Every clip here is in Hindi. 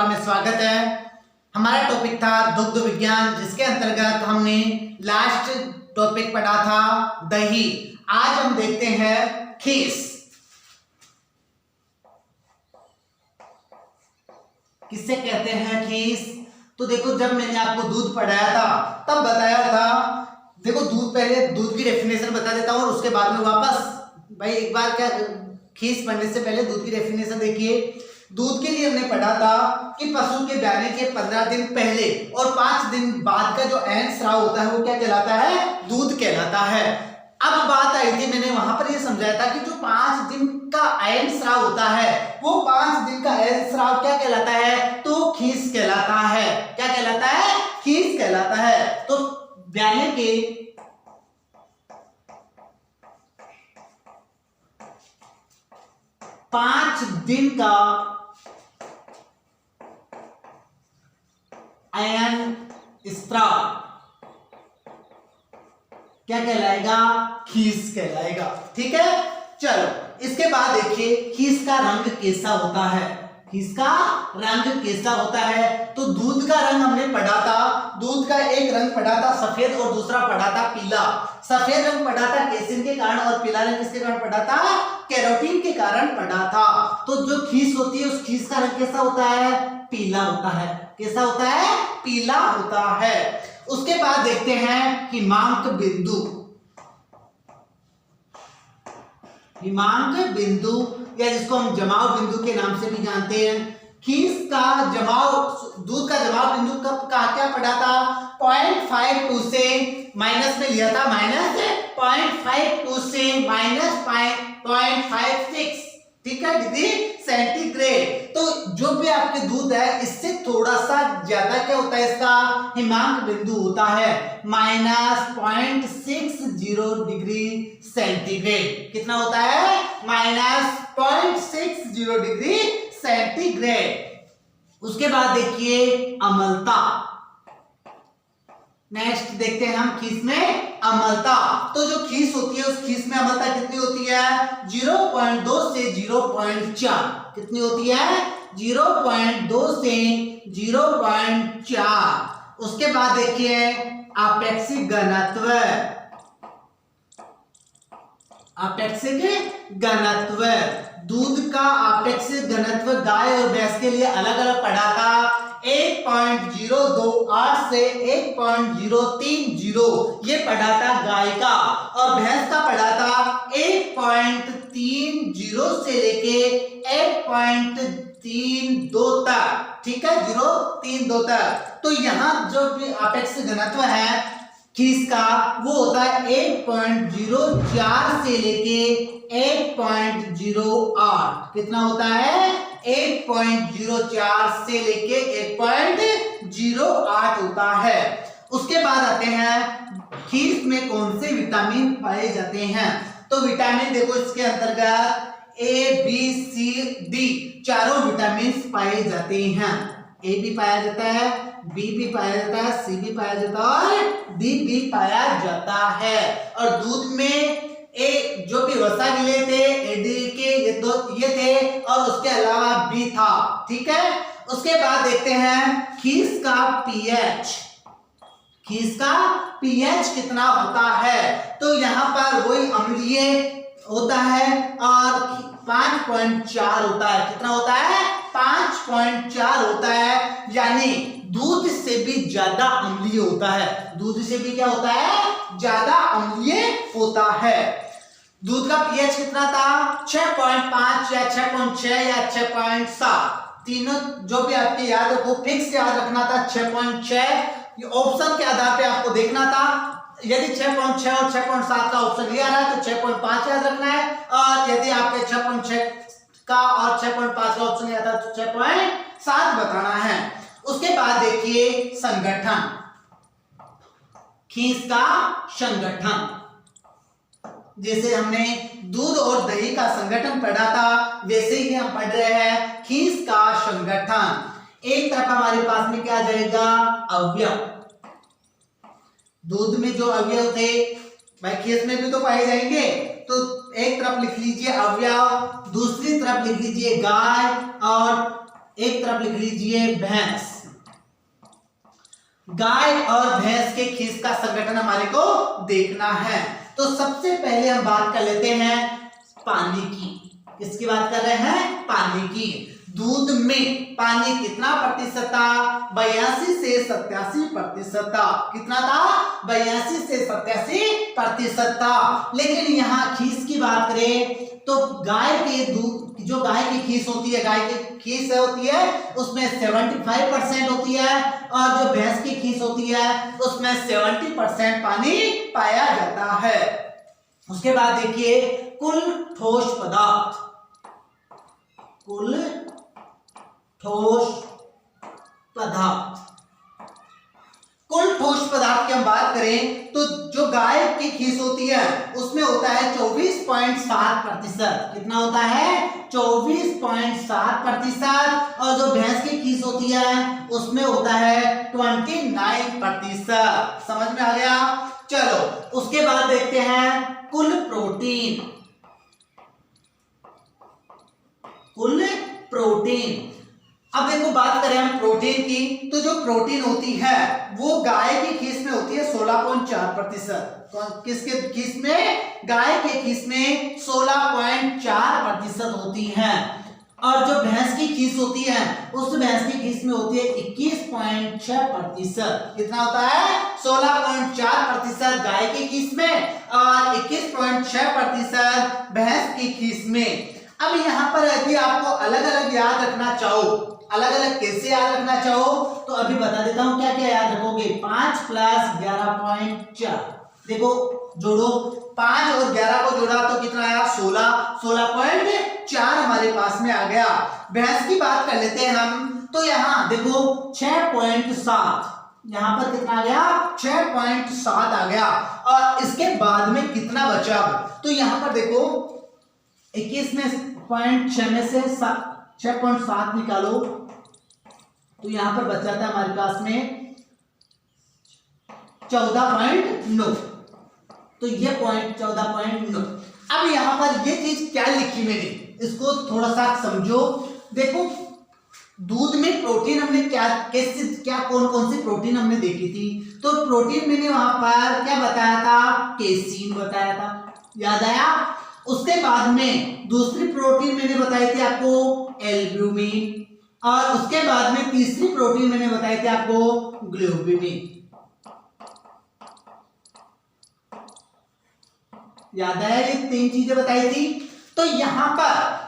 सवाल में स्वागत है। हमारा टॉपिक था दुग्ध विज्ञान, जिसके अंतर्गत हमने लास्ट टॉपिक पढ़ा था दही। आज हम देखते हैं खीस। किससे कहते हैं खीस? तो देखो, जब मैंने आपको दूध पढ़ाया था तब बताया था, देखो दूध, पहले दूध की डेफिनेशन बता देता हूं और उसके बाद में वापस भाई एक बार क्या, खीस पढ़ने से पहले दूध की डेफिनेशन देखिए। दूध के लिए हमने पढ़ा था कि पशु के ब्याने के 15 दिन पहले और 5 दिन बाद का जो ऐन स्राव होता है वो क्या कहलाता है? दूध कहलाता है। अब बात आई थी, मैंने वहां पर ये समझाया था कि जो 5 दिन का ऐन स्राव होता है वो 5 दिन का ऐन स्राव क्या कहलाता है? तो खीस कहलाता है। क्या कहलाता है? खीस कहलाता है। तो ब्याने के 5 दिन का ऐन स्राव क्या कहलाएगा? खीस कहलाएगा। ठीक है, चलो इसके बाद देखिए खीस का रंग कैसा होता है। खीस का रंग कैसा होता है? तो दूध का रंग हमने पढ़ा था, दूध का एक रंग पढ़ा था सफेद और दूसरा पढ़ा था पीला। सफेद रंग पढ़ा था केसिन के कारण और पीला रंग किसके कारण पढ़ा था? कैरोटीन के कारण पढ़ा था। तो जो खीस होती है उस खीस का रंग कैसा होता है? पीला होता है। कैसा होता है? पीला होता है। उसके बाद देखते हैं हिमांक बिंदु। हिमांक बिंदु या जिसको हम जमाव बिंदु के नाम से भी जानते हैं। खीस का जमाव, दूध का जमाव बिंदु कब कहा, क्या पढ़ा था? 0.52 से माइनस में लिया था, माइनस 0.52 से माइनस 0.56, ठीक है, डिग्री सेंटीग्रेड। तो जो भी आपके दूध है इससे थोड़ा सा ज्यादा क्या होता है? इसका हिमांक बिंदु होता है -0.60 डिग्री सेंटीग्रेड। कितना होता है? -0.60 डिग्री सेंटीग्रेड। उसके बाद देखिए अम्लता। नेक्स्ट देखते हैं हम खीस में अम्लता। तो जो खीस होती है उस खीस में अम्लता कितनी होती है? 0.2 से 0.4। कितनी होती है? 0.2 से 0.4। उसके बाद देखिए आपेक्षिक घनत्व। आपेक्षिक घनत्व, दूध का आपेक्षिक घनत्व गाय और भैंस के लिए अलग अलग पढ़ा था। 1.028 से 1.030 ये पढ़ा था गाय का, और भैंस का पढ़ा था 1.30 से लेके 1.32 तक। ठीक है, 0.32 तक। तो यहाँ जो भी अपेक्षित घनत्व है खीस का वो होता है 1.04 से लेके 1.08। कितना होता है? 1.04 से लेके 1.08 होता है। उसके बाद आते हैं खीस में कौन से विटामिन पाए जाते हैं। तो विटामिन देखो, इसके अंतर्गत ए बी सी डी चारों विटामिन पाए जाते हैं। ए भी पाया जाता है, बी भी पाया जाता है, सी भी पाया जाता है और डी भी पाया जाता है। और दूध में ए जो भी वसा गिले थे, एडी के ये थे, और उसके अलावा बी था। ठीक है, उसके बाद देखते हैं खीस का पीएच। खीस का पीएच कितना होता है? तो यहाँ पर वही अम्लीय होता है और 5.4 होता है। कितना होता है? 5.4 होता है, यानी दूध से भी ज्यादा अम्लीय होता है। दूध से भी क्या होता है? ज्यादा अम्लीय होता है। दूध का पीएच कितना था? 6.5 या 6.6 या 6.7, तीनों जो भी आपके याद है वो फिक्स याद रखना था। 6.6 ये ऑप्शन के आधार पे आपको देखना था। यदि 6.6 और 6.7 का ऑप्शन लिया रहा है तो 6.5 याद रखना है, और यदि आपके 6.6 का और 6.5 का ऑप्शन लिया था तो 6.7 बताना है। उसके बाद देखिए संगठन। खीस का संगठन, जैसे हमने दूध और दही का संगठन पढ़ा था वैसे ही हम पढ़ रहे हैं खीस का संगठन। एक तरफ हमारे पास में क्या आ जाएगा? अवयव। दूध में जो अवयव थे भाई खीस में भी तो पाए जाएंगे। तो एक तरफ लिख लीजिए अवयव, दूसरी तरफ लिख लीजिए गाय और एक तरफ लिख लीजिए भैंस। गाय और भैंस के खीस का संगठन हमारे को देखना है। तो सबसे पहले हम बात कर लेते हैं पानी की। किसकी बात कर रहे हैं? पानी की। दूध में पानी कितना प्रतिशत था? 82 से 87% था। कितना था? 82 से 87% था। लेकिन यहाँ खीस की बात करें तो गाय के दूध, जो गाय की खीस होती है, गाय की खीस होती है उसमें 75% होती है, और जो भैंस की खीस होती है उसमें 70% पानी पाया जाता है। उसके बाद देखिए कुल ठोस पदार्थ, कुल ठोस पदार्थ, कुल ठोस पदार्थ की हम बात करें तो जो गाय की खीस होती है उसमें होता है 24.7%। कितना होता है? 24.7%। और जो भैंस की खीस होती है उसमें होता है 29%। समझ में आ गया? चलो उसके बाद देखते हैं कुल प्रोटीन, कुल प्रोटीन। अब देखो बात करें हम प्रोटीन की, तो जो प्रोटीन होती है वो गाय की खीस में होती है 16.4%। किसके खीस में? गाय के खीस में 16.4% होती है। और जो भैंस की खीस होती है उस भैंस की खीस में होती है 21.6%। कितना होता है? 16.4% गाय की खीस में और 21.6% भैंस की खीस में। अब यहाँ पर यदि आपको अलग अलग याद रखना चाहो, अलग अलग कैसे याद रखना चाहो तो अभी बता देता हूं क्या क्या याद रखोगे। 5 + 11.4, देखो जोड़ो, 5 और 11 को जोड़ा तो कितना आया? 16, 16.4 हमारे पास में आ गया। भैंस की बात कर लेते हैं हम, तो यहाँ देखो 6.7, यहाँ पर कितना आ गया? 6.7 आ गया। और इसके बाद में कितना बचा? तो यहाँ पर देखो 21 में 0.6 में से 6.7 निकालो तो यहां पर बच जाता है हमारे पास में 14.9। तो ये पॉइंट 14.9। अब यहां पर ये चीज क्या लिखी मैंने, इसको थोड़ा सा समझो। देखो दूध में प्रोटीन हमने क्या कौन कौन सी प्रोटीन हमने देखी थी? तो प्रोटीन मैंने वहां पर क्या बताया था? केसीन बताया था, याद आया? उसके बाद में दूसरी प्रोटीन मैंने बताई थी आपको एल्ब्यूमिन, और उसके बाद में तीसरी प्रोटीन मैंने बताई थी आपको ग्लोब्यूमिन। याद आया? ये 3 चीजें बताई थी। तो यहां पर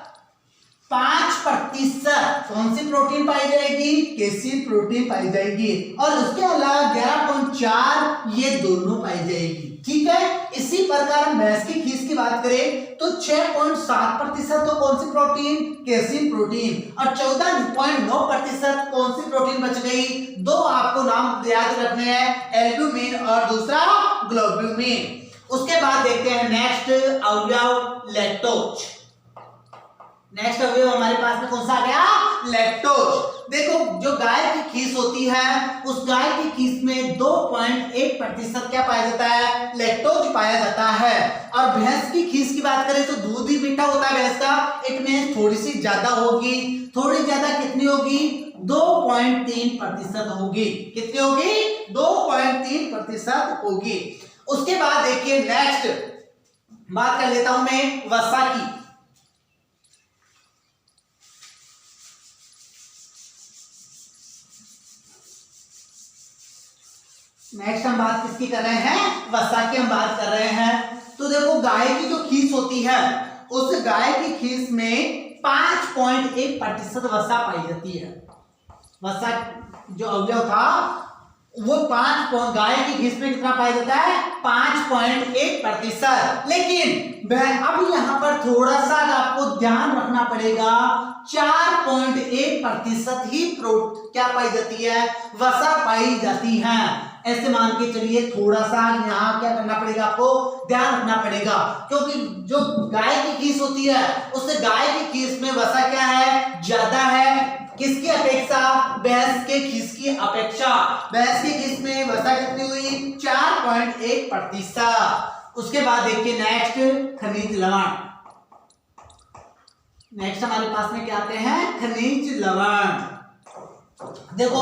5% कौन सी प्रोटीन पाई जाएगी? केसीन प्रोटीन पाई जाएगी, और उसके अलावा 11.4 ये दोनों पाई जाएगी। ठीक है। इसी प्रकार भैंस की खीस की बात करें तो 6.7% तो कौन सी प्रोटीन? केसीन प्रोटीन, और 14.9% कौन सी प्रोटीन बच गई? 2 आपको नाम याद रखने हैं, एल्ब्यूमिन और दूसरा ग्लोब्यूमिन। उसके बाद देखते हैं नेक्स्ट अवयव लैक्टोज। नेक्स्ट अवयव हमारे पास में कौन सा आ गया? लैक्टोज। देखो जो गाय की खीस होती है उस गाय की खीस में 2.1% क्या पाया जाता है? लैक्टोज पाया जाता है। और भैंस की खीस की बात करें तो दूध ही मीठा होता है भैंस का, इट मीन थोड़ी सी ज्यादा होगी। थोड़ी ज्यादा कितनी होगी? 2.3% होगी। कितनी होगी? 2.3% होगी। उसके बाद देखिए नेक्स्ट बात कर लेता हूं मैं वसा की। नेक्स्ट हम बात किसकी कर रहे हैं? वसा की हम बात कर रहे हैं। तो देखो गाय की जो खीस होती है उस गाय की खीस में 5.1% वसा पाई जाती है। वसा जो अवयव था वो 5 गाय की खीस में कितना पाया जाता है? 5.1%। लेकिन अब यहां पर थोड़ा सा आपको ध्यान रखना पड़ेगा, 4.1% ही क्या पाई जाती है? वसा पाई जाती है। ऐसे मान के चलिए, थोड़ा सा यहाँ क्या करना पड़ेगा? आपको ध्यान रखना पड़ेगा, क्योंकि जो गाय की खीस होती है उससे गाय की खीस में वसा क्या है? ज्यादा है। किसकी अपेक्षा? भैंस के खीस की अपेक्षा। भैंस की खीस में वसा कितनी हुई? 4.1%। उसके बाद देखिए नेक्स्ट खनिज लवण। नेक्स्ट हमारे पास में क्या आते हैं, खनिज लवण। देखो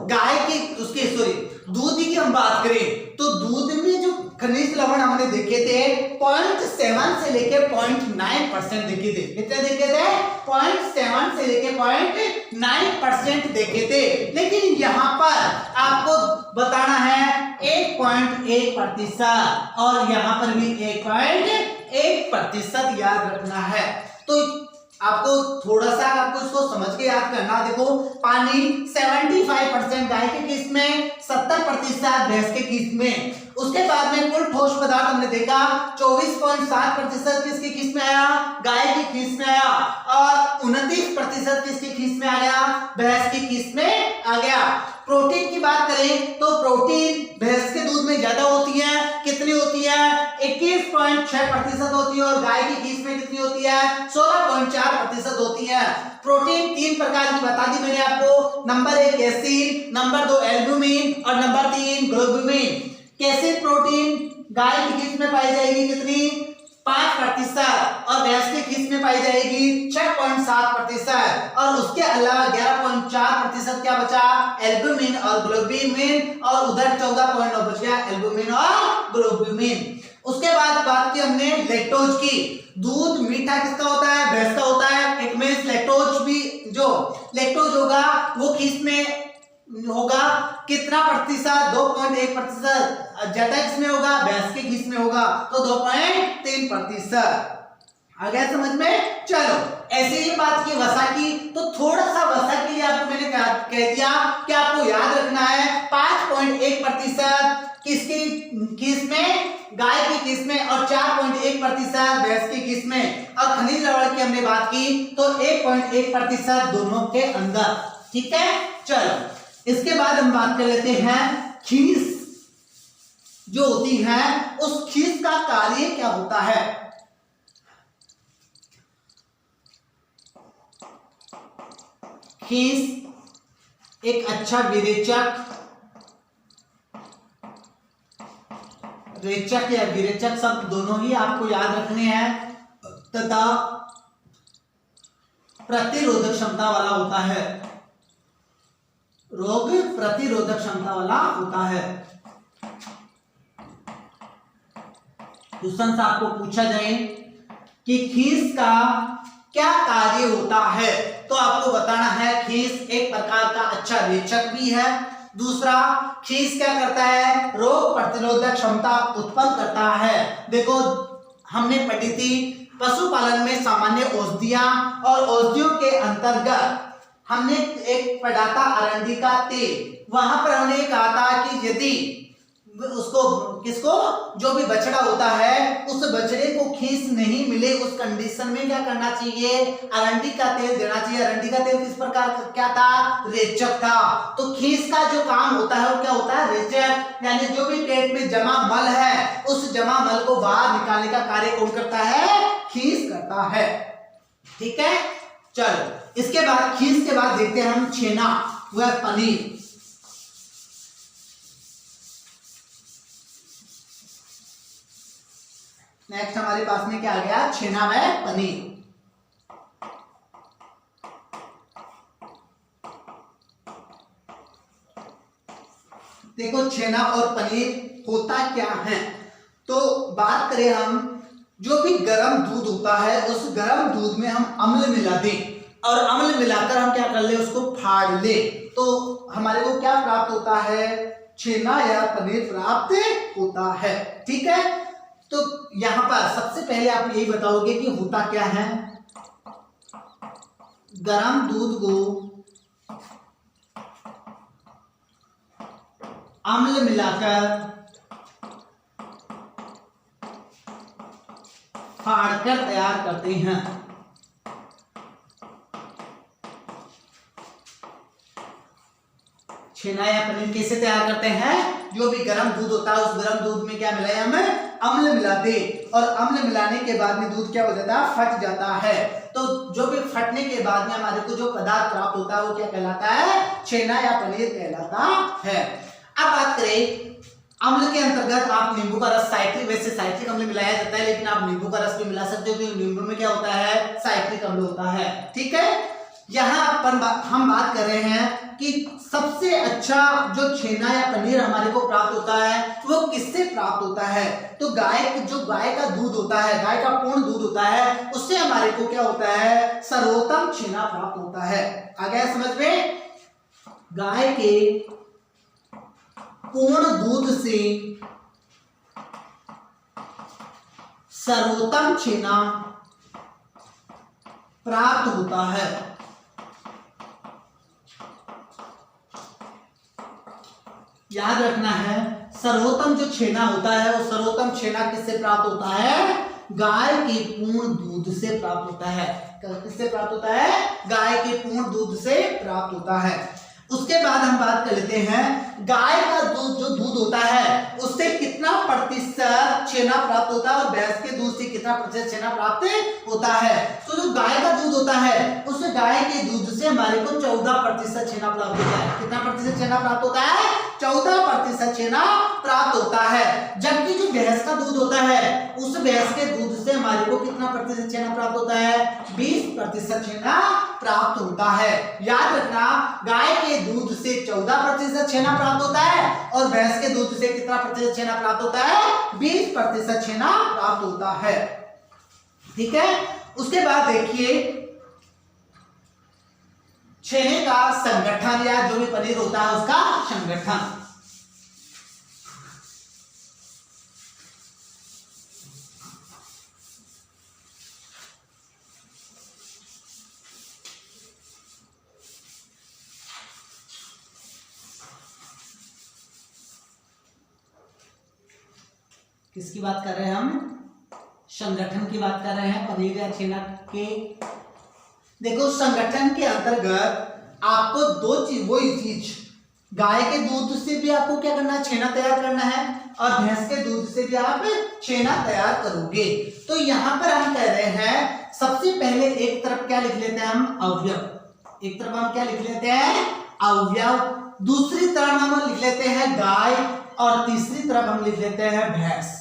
गाय की उसके सॉरी दूध की हम बात करें तो दूध में जो खनिज लवण हमने देखे थे 0.7 से लेके 0.9% देखे थे। कितने देखे थे? 0.7 से लेके 0.9% देखे थे। लेकिन यहाँ पर आपको बताना है 1.1% और यहाँ पर भी 1.1% याद रखना है। तो आपको थोड़ा सा आपको इसको समझ के याद करना। देखो पानी 75% गाय के किस में, 70% भैंस के किस में। उसके बाद में कुल ठोस पदार्थ हमने देखा 24.7% किसके किस में आया, गाय की किस में आया, और 29% किसके किस में आ गया, भैंस की किस में आ गया। प्रोटीन की बात करें तो प्रोटीन भैंस के दूध में ज्यादा होती है। कितनी होती है? 21.6% होती है, और गाय की किस में कितनी होती है? 16.4% होती है। प्रोटीन 3 प्रकार की बता दी मैंने आपको। नंबर 1 कैसीन, नंबर 2 एल्बुमिन और नंबर 3 ग्लोबुमिन। कैसीन प्रोटीन गाय की किस में पाई जाएगी, कितनी? 5%, और भैंस के किस में पाई जाएगी 6.7%, और उसके अलावा 11.4% क्या बचा, एल्बुमिन और ग्लोबुमिन, और उधर 14.9 बच गया एल्बुमिन और ग्लोबुमिन। उसके बाद बात की हमने लैक्टोज की। दूध मीठा किसका होता है, भैंस का होता है। इट मींस लैक्टोज भी जो लैक्टोज होगा वो किस में होगा, कितना प्रतिशत, 2.1%। ज्यादा किसमें होगा, भैंस के किस में होगा, तो 2.3%। आ गया समझ में। चलो ऐसे ही बात की वसा की, तो थोड़ा सा वसा के लिए आपको मैंने कह दिया कि आपको याद रखना है 5.1% किसकी किस में, गाय की किस में, और 4.1% भैंस की किस में। और खनिज लवण की हमने बात की तो 1.1% दोनों के अंदर। ठीक है, चलो इसके बाद हम बात कर लेते हैं खीस जो होती है, उस खीस का कार्य क्या होता है। खीस एक अच्छा विरेचक, रेचक या विरेचक शब्द दोनों ही आपको याद रखने हैं, तथा प्रतिरोधक क्षमता वाला होता है, रोग प्रतिरोधक क्षमता वाला होता है। क्वेश्चन आपको पूछा जाए कि खीस का क्या कार्य होता है, तो आपको बताना है खीस एक प्रकार का अच्छा रेचक भी है। दूसरा, खीस क्या करता है, रोग प्रतिरोधक क्षमता उत्पन्न करता है। देखो हमने पढ़ी थी पशुपालन में सामान्य औषधियां, और औषधियों के अंतर्गत हमने एक पढ़ा था अरंडी का तेल। वहां पर हमने कहा था कि यदि उसको किसको, जो भी बछड़ा होता है, उस बछड़े को खीस नहीं मिले उस कंडीशन में क्या करना चाहिए, अरंडी का तेल देना चाहिए। अरंडी का तेल किस प्रकार क्या था, रेचक था। तो खीस का जो काम होता है वो क्या होता है, रेचक, यानी जो भी पेट में जमा मल है उस जमा मल को बाहर निकालने का कार्य कौन करता है, खीस करता है। ठीक है, चलो इसके बाद खीस के बाद देखते हैं हम छेना, वह पनीर। नेक्स्ट हमारे पास में क्या आ गया, छेना व पनीर। देखो छेना और पनीर होता क्या है, तो बात करें हम, जो भी गर्म दूध होता है उस गर्म दूध में हम अम्ल मिला दें, और अम्ल मिलाकर हम क्या कर ले, उसको फाड़ ले, तो हमारे को क्या प्राप्त होता है, छेना या पनीर प्राप्त होता है। ठीक है, तो यहां पर सबसे पहले आप यही बताओगे कि होता क्या है, गर्म दूध को अम्ल मिलाकर फाड़कर तैयार करते हैं। छेना या पनीर कैसे तैयार करते हैं, जो भी गर्म दूध होता है उस गर्म दूध में क्या मिलाए, हमें अम्ल मिला दे, और अम्ल मिलाने के बाद में दूध क्या हो जाता है, फट जाता है। तो जो भी फटने के बाद में हमारे को जो पदार्थ प्राप्त होता है वो क्या कहलाता है, छेना या पनीर कहलाता है। अब बात करें अम्ल के अंतर्गत आप नींबू का रस साइट्रिक, वैसे साइट्रिक अम्ल मिलाया जाता है लेकिन आप नींबू का रस भी मिला सकते हो क्योंकि नींबू में क्या होता है, साइट्रिक अम्ल होता है। ठीक है, यहाँ पर हम बात कर रहे हैं कि सबसे अच्छा जो छेना या पनीर हमारे को प्राप्त होता है वो किससे प्राप्त होता है, तो गाय का दूध होता है, गाय का पूर्ण दूध होता है, उससे हमारे को क्या होता है, सर्वोत्तम छेना प्राप्त होता है। आ गया समझ में? गाय के पूर्ण दूध से सर्वोत्तम छेना प्राप्त होता है। याद रखना है, सर्वोत्तम जो छेना होता है वो सर्वोत्तम छेना किससे प्राप्त होता है, गाय के पूर्ण दूध से प्राप्त होता है। किससे प्राप्त होता है, गाय के पूर्ण दूध से प्राप्त होता है। उसके बाद हम बात कर लेते हैं गाय का दूध, जो दूध होता है उससे कितना प्रतिशत छेना प्राप्त होता है और भैंस के दूध से कितना प्रतिशत छेना प्राप्त होता है। तो जो गाय का दूध होता है उस गाय के दूध से हमारे को 14% छेना प्राप्त होता है। कितना प्रतिशत छेना प्राप्त होता है, 14% छेना प्राप्त होता है। जबकि जो भैंस का दूध होता है उस भैंस के दूध से हमारे को कितना प्रतिशत छेना प्राप्त होता है, 20% छेना प्राप्त होता है। याद रखना, गाय के दूध से 14% छेना प्राप्त होता है और भैंस के दूध से कितना प्रतिशत छेना प्राप्त होता है, 20% छेना प्राप्त होता है। ठीक है, उसके बाद देखिए छेने का संगठन या जो भी पनीर होता है उसका संगठन। किसकी बात कर रहे हैं हम, संगठन की बात कर रहे हैं पनीर या छेना के। देखो संगठन के अंतर्गत आपको वही चीज, गाय के दूध से भी आपको क्या करना है, छेना तैयार करना है और भैंस के दूध से भी आप छेना तैयार करोगे। तो यहाँ पर हम कह रहे हैं सबसे पहले एक तरफ क्या लिख लेते हैं हम, अवयव। एक तरफ हम क्या लिख लेते हैं, अवयव। दूसरी तरफ हम लिख लेते हैं गाय और तीसरी तरफ हम लिख लेते हैं भैंस।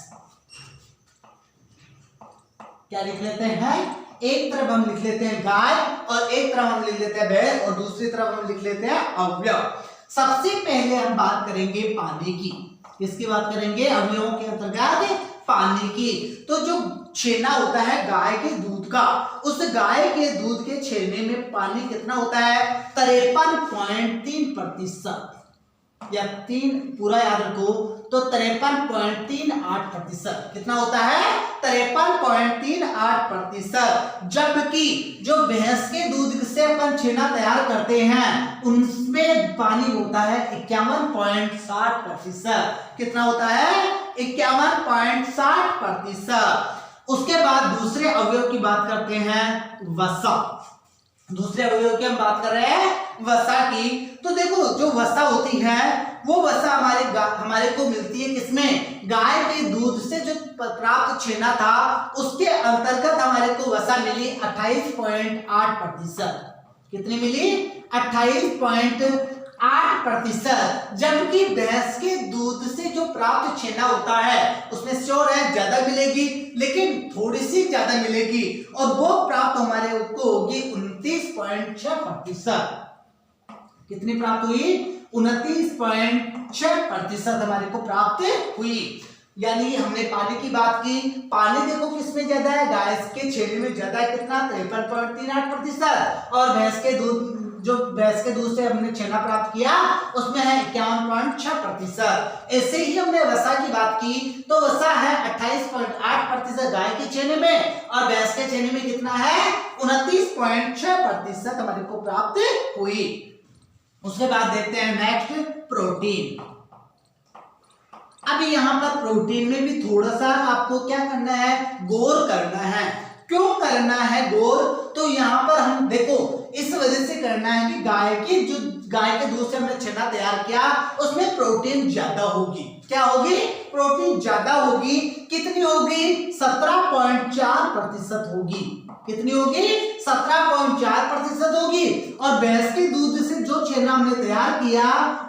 क्या लिख लेते हैं, एक तरफ हम लिख लेते हैं गाय और एक तरफ हम लिख लेते हैं भैंस और दूसरी तरफ हम लिख लेते हैं अवयव। सबसे पहले हम बात करेंगे पानी की। किसकी बात करेंगे, अवयवों के अंतर्गत पानी की। तो जो छेना होता है गाय के दूध का, उस गाय के दूध के छेने में पानी कितना होता है, 53.3% या 3 पूरा याद रखो तो 53.38%। कितना होता है, 53.38%। जबकि जो भैंस के दूध से अपन छेना तैयार करते हैं उनमें पानी होता है 51.60%। कितना होता है, 51.60%। उसके बाद दूसरे अवयव की बात करते हैं, वसा। दूसरे अवयव की हम बात कर रहे हैं वसा की। तो देखो जो वसा होती है वो वसा हमारे को मिलती है किसमें, गाय के दूध से जो प्राप्त छेना था उसके अंतर्गत हमारे को वसा मिली 28.8%। कितनी मिली, 28.8%। जबकि भैंस के दूध से जो प्राप्त छेना होता है उसमें श्योर है ज्यादा मिलेगी लेकिन थोड़ी सी ज्यादा मिलेगी और वो प्राप्त हमारे को होगी 29.6%। कितनी प्राप्त हुई, 29.6% हमारे को प्राप्त हुई। यानी हमने पानी की बात की, पानी देखो किसमें ज्यादा है, गाय के छेने में ज्यादा है, कितना 53.38%। और भैंस के दूध से हमने छेना प्राप्त किया उसमें है 51.6%। ऐसे ही हमने वसा की बात की तो वसा है 28.8% गाय के छेने में और भैंस के छेने में कितना है, 29.6% हमारे को प्राप्त हुई। उसके बाद देखते हैं नेक्स्ट, प्रोटीन। अब यहाँ पर प्रोटीन में भी थोड़ा सा आपको क्या करना है, गौर करना है। क्यों करना है गौर, तो यहाँ पर हम देखो इस वजह से करना है कि गाय के दूध से हमने छेना तैयार किया उसमें प्रोटीन ज्यादा होगी। क्या होगी, प्रोटीन ज्यादा होगी। कितनी होगी, 17.4% होगी। कितनी होगी? 17.4% होगी। और भैंस के दूध से जो छेना हमने तैयार किया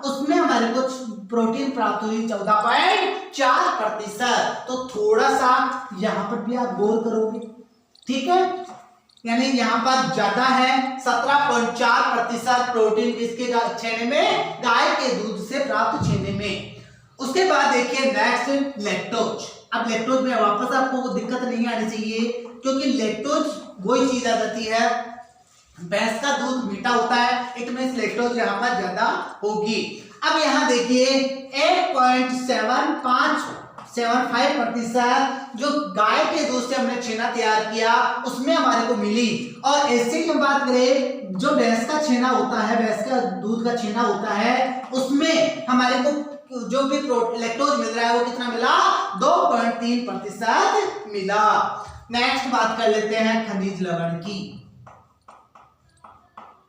उसमें हमारे को प्रोटीन प्राप्त हुई 14.4%। तो थोड़ा सा यहां पर भी आप गौर करोगे, ठीक है, यानी यहां पर ज्यादा है 17.4% प्रोटीन किसके छेने में? गाय के दूध से प्राप्त छेने में। उसके बाद देखिए नेक्स्ट लैक्टोज। अब लैक्टोज में वापस आपको दिक्कत नहीं आनी चाहिए, क्योंकि लैक्टोज वही चीज आ जाती है, भैंस का दूध मीठा होता है, इट मींस लैक्टोज यहाँ पर ज्यादा होगी। अब यहाँ देखिए 8.75% जो गाय के दूध से हमने छेना तैयार किया उसमें हमारे को मिली। और ऐसे की बात करें जो भैंस का छेना होता है, भैंस का दूध का छेना होता है, उसमें हमारे को जो भी लैक्टोज मिल रहा है वो कितना मिला? 2.3% मिला। नेक्स्ट बात कर लेते हैं खनिज लवण की।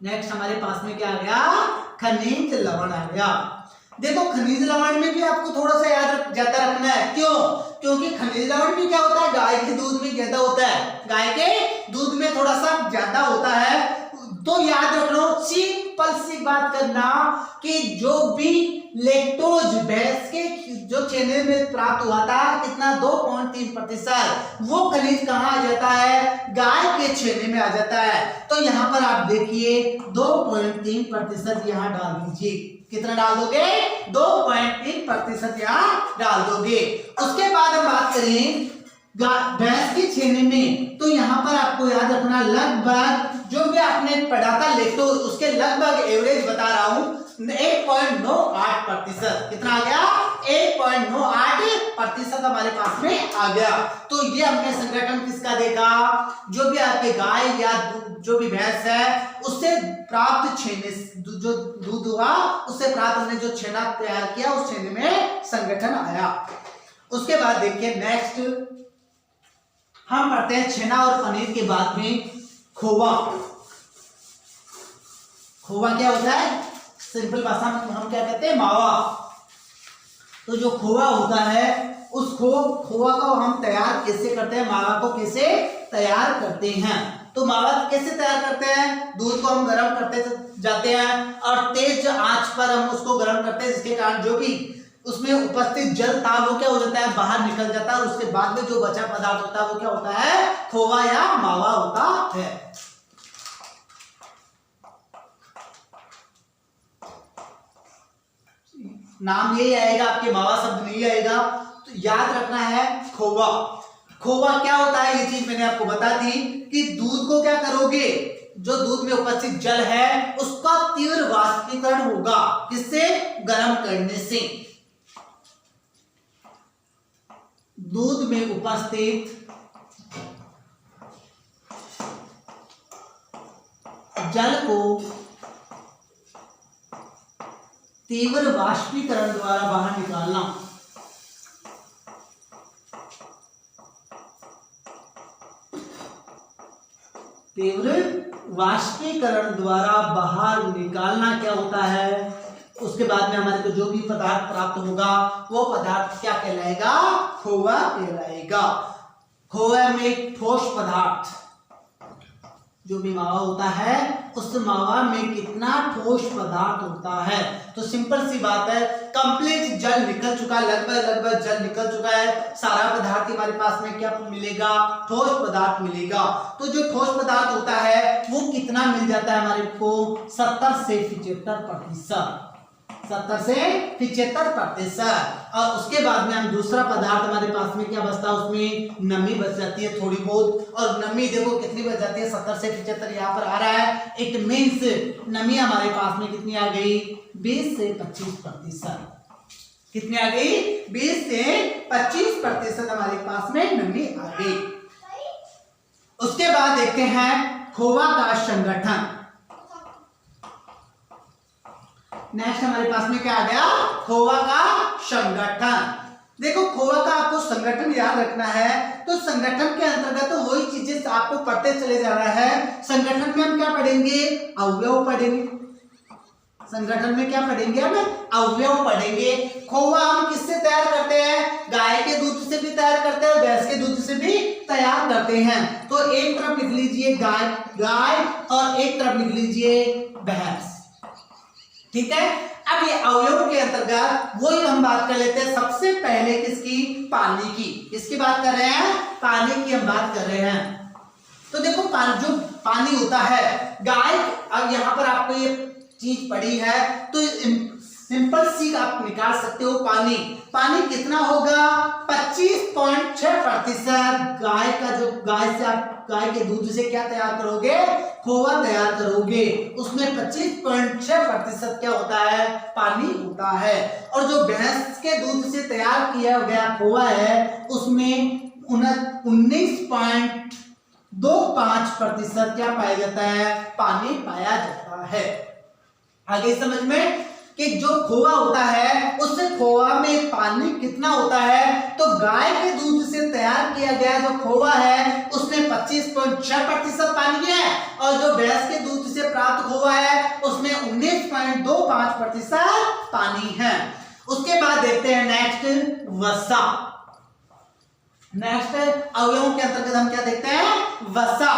नेक्स्ट हमारे पास में क्या आ गया? खनिज लवण आ गया। देखो खनिज लवण में भी आपको थोड़ा सा ज्यादा रखना है। क्यों? क्योंकि खनिज लवण में क्या होता है? गाय के दूध में ज्यादा होता है, गाय के दूध में थोड़ा सा ज्यादा होता है। तो याद रख लो, सिंपल सी बात करना कि जो भी लैक्टोज भैंस के जो छेने में प्राप्त हुआ था कितना? 2.3%, वो खनिज कहाँ आ जाता है? गाय के छेने में आ जाता है। तो यहाँ पर आप देखिए 2.3% यहाँ डाल दीजिए। कितना डाल दोगे? 2.3% यहाँ डाल दोगे। उसके बाद हम बात करें भैंस के छेने में, तो यहाँ पर आपको याद रखना लगभग जो भी आपने पढ़ा था लैक्टोज उसके लगभग एवरेज बता रहा हूं 1.98%। कितना आ गया? 1.98% हमारे पास में आ गया। तो ये हमने संगठन किसका देखा? जो भी आपके गाय या जो भी भैंस है उससे प्राप्त छेने, जो दूध हुआ उससे प्राप्त हमने जो छेना तैयार किया उस छेने में संगठन आया। उसके बाद देखिए नेक्स्ट हम पढ़ते हैं छेना और पनीर के बाद में खोवा। खोवा क्या होता है? सिंपल भाषा में हम क्या कहते हैं? मावा। तो जो खोवा होता है उस खोवा को हम तैयार कैसे करते हैं? मावा को कैसे तैयार करते हैं? तो मावा कैसे तैयार करते हैं? दूध को हम गर्म करते जाते हैं और तेज आंच पर हम उसको गर्म करते हैं, जिसके कारण जो भी उसमें उपस्थित जल था वो क्या हो जाता है? बाहर निकल जाता है। और उसके बाद में जो बचा पदार्थ होता है वो क्या होता है? खोवा या मावा होता है। नाम यही आएगा, आपके मावा शब्द नहीं आएगा। तो याद रखना है खोवा। खोवा क्या होता है? ये चीज मैंने आपको बता दी कि दूध को क्या करोगे? जो दूध में उपस्थित जल है उसका तीव्र वाष्पीकरण होगा। किससे? गर्म करने से। दूध में उपस्थित जल को तीव्र वाष्पीकरण द्वारा बाहर निकालना। तीव्र वाष्पीकरण द्वारा बाहर निकालना क्या होता है? उसके बाद में हमारे को जो भी पदार्थ प्राप्त होगा वो पदार्थ क्या कहलाएगा? खोवा कहलाएगा। खोवा में एक ठोस पदार्थ जो भी मावा होता है उस मावा में कितना ठोस पदार्थ होता है? तो सिंपल सी बात है, कंप्लीट जल निकल चुका है, लगभग जल निकल चुका है। सारा पदार्थ हमारे पास में क्या मिलेगा? ठोस पदार्थ मिलेगा। तो जो ठोस पदार्थ होता है वो कितना मिल जाता है हमारे को? 70 से 75%। 70 से 75%। और उसके बाद में हम दूसरा पदार्थ हमारे पास में क्या बचता है? उसमें नमी बच जाती है थोड़ी बहुत। और नमी देखो कितनी बच जाती है? 70 से 75 यहाँ पर आ रहा है। इट मीन्स नमी हमारे पास में कितनी आ गई? 20 से 25%। कितनी आ गई? 20 से 25% हमारे पास में नमी आ गई। उसके बाद देखते हैं खोवा का संगठन। नेक्स्ट हमारे पास में क्या आ गया? खोवा का संगठन। देखो खोवा का आपको संगठन याद रखना है। तो संगठन के अंतर्गत तो वही चीजें आपको पढ़ते चले जा रहा है। संगठन में हम क्या पढ़ेंगे? अवयव पढ़ेंगे। संगठन में क्या पढ़ेंगे हम? अवयव पढ़ेंगे। खोआ हम किससे तैयार करते हैं? गाय के दूध से भी तैयार करते हैं, भैंस के दूध से भी तैयार करते हैं। तो एक तरफ लिख लीजिए गाय और एक तरफ लिख लीजिए भैंस। ठीक है। अब ये अवयव के अंतर्गत वही हम बात कर लेते हैं। सबसे पहले किसकी? पानी की। किसकी बात कर रहे हैं? पानी की हम बात कर रहे हैं। तो देखो जो पानी होता है गाय, अब यहाँ पर आपको ये चीज पड़ी है तो सिंपल सी आप निकाल सकते हो। पानी कितना होगा? 25.6%। गाय का जो गाय से आप गाय के दूध से क्या तैयार करोगे? खोआ तैयार करोगे। उसमें 25.6% क्या होता है? पानी होता है। और जो भैंस के दूध से तैयार किया गया खोआ है उसमें 19.25% क्या पाया जाता है? पानी पाया जाता है। आगे समझ में कि जो खोआ होता है उससे खोआ में पानी कितना होता है? तो गाय के दूध से तैयार किया गया जो खोआ है उसमें 25.6% पानी है और जो भैंस के दूध से प्राप्त खोआ है उसमें 19.25% पानी है। उसके बाद देखते हैं नेक्स्ट वसा। नेक्स्ट अवयवों के अंतर्गत हम क्या देखते हैं? वसा।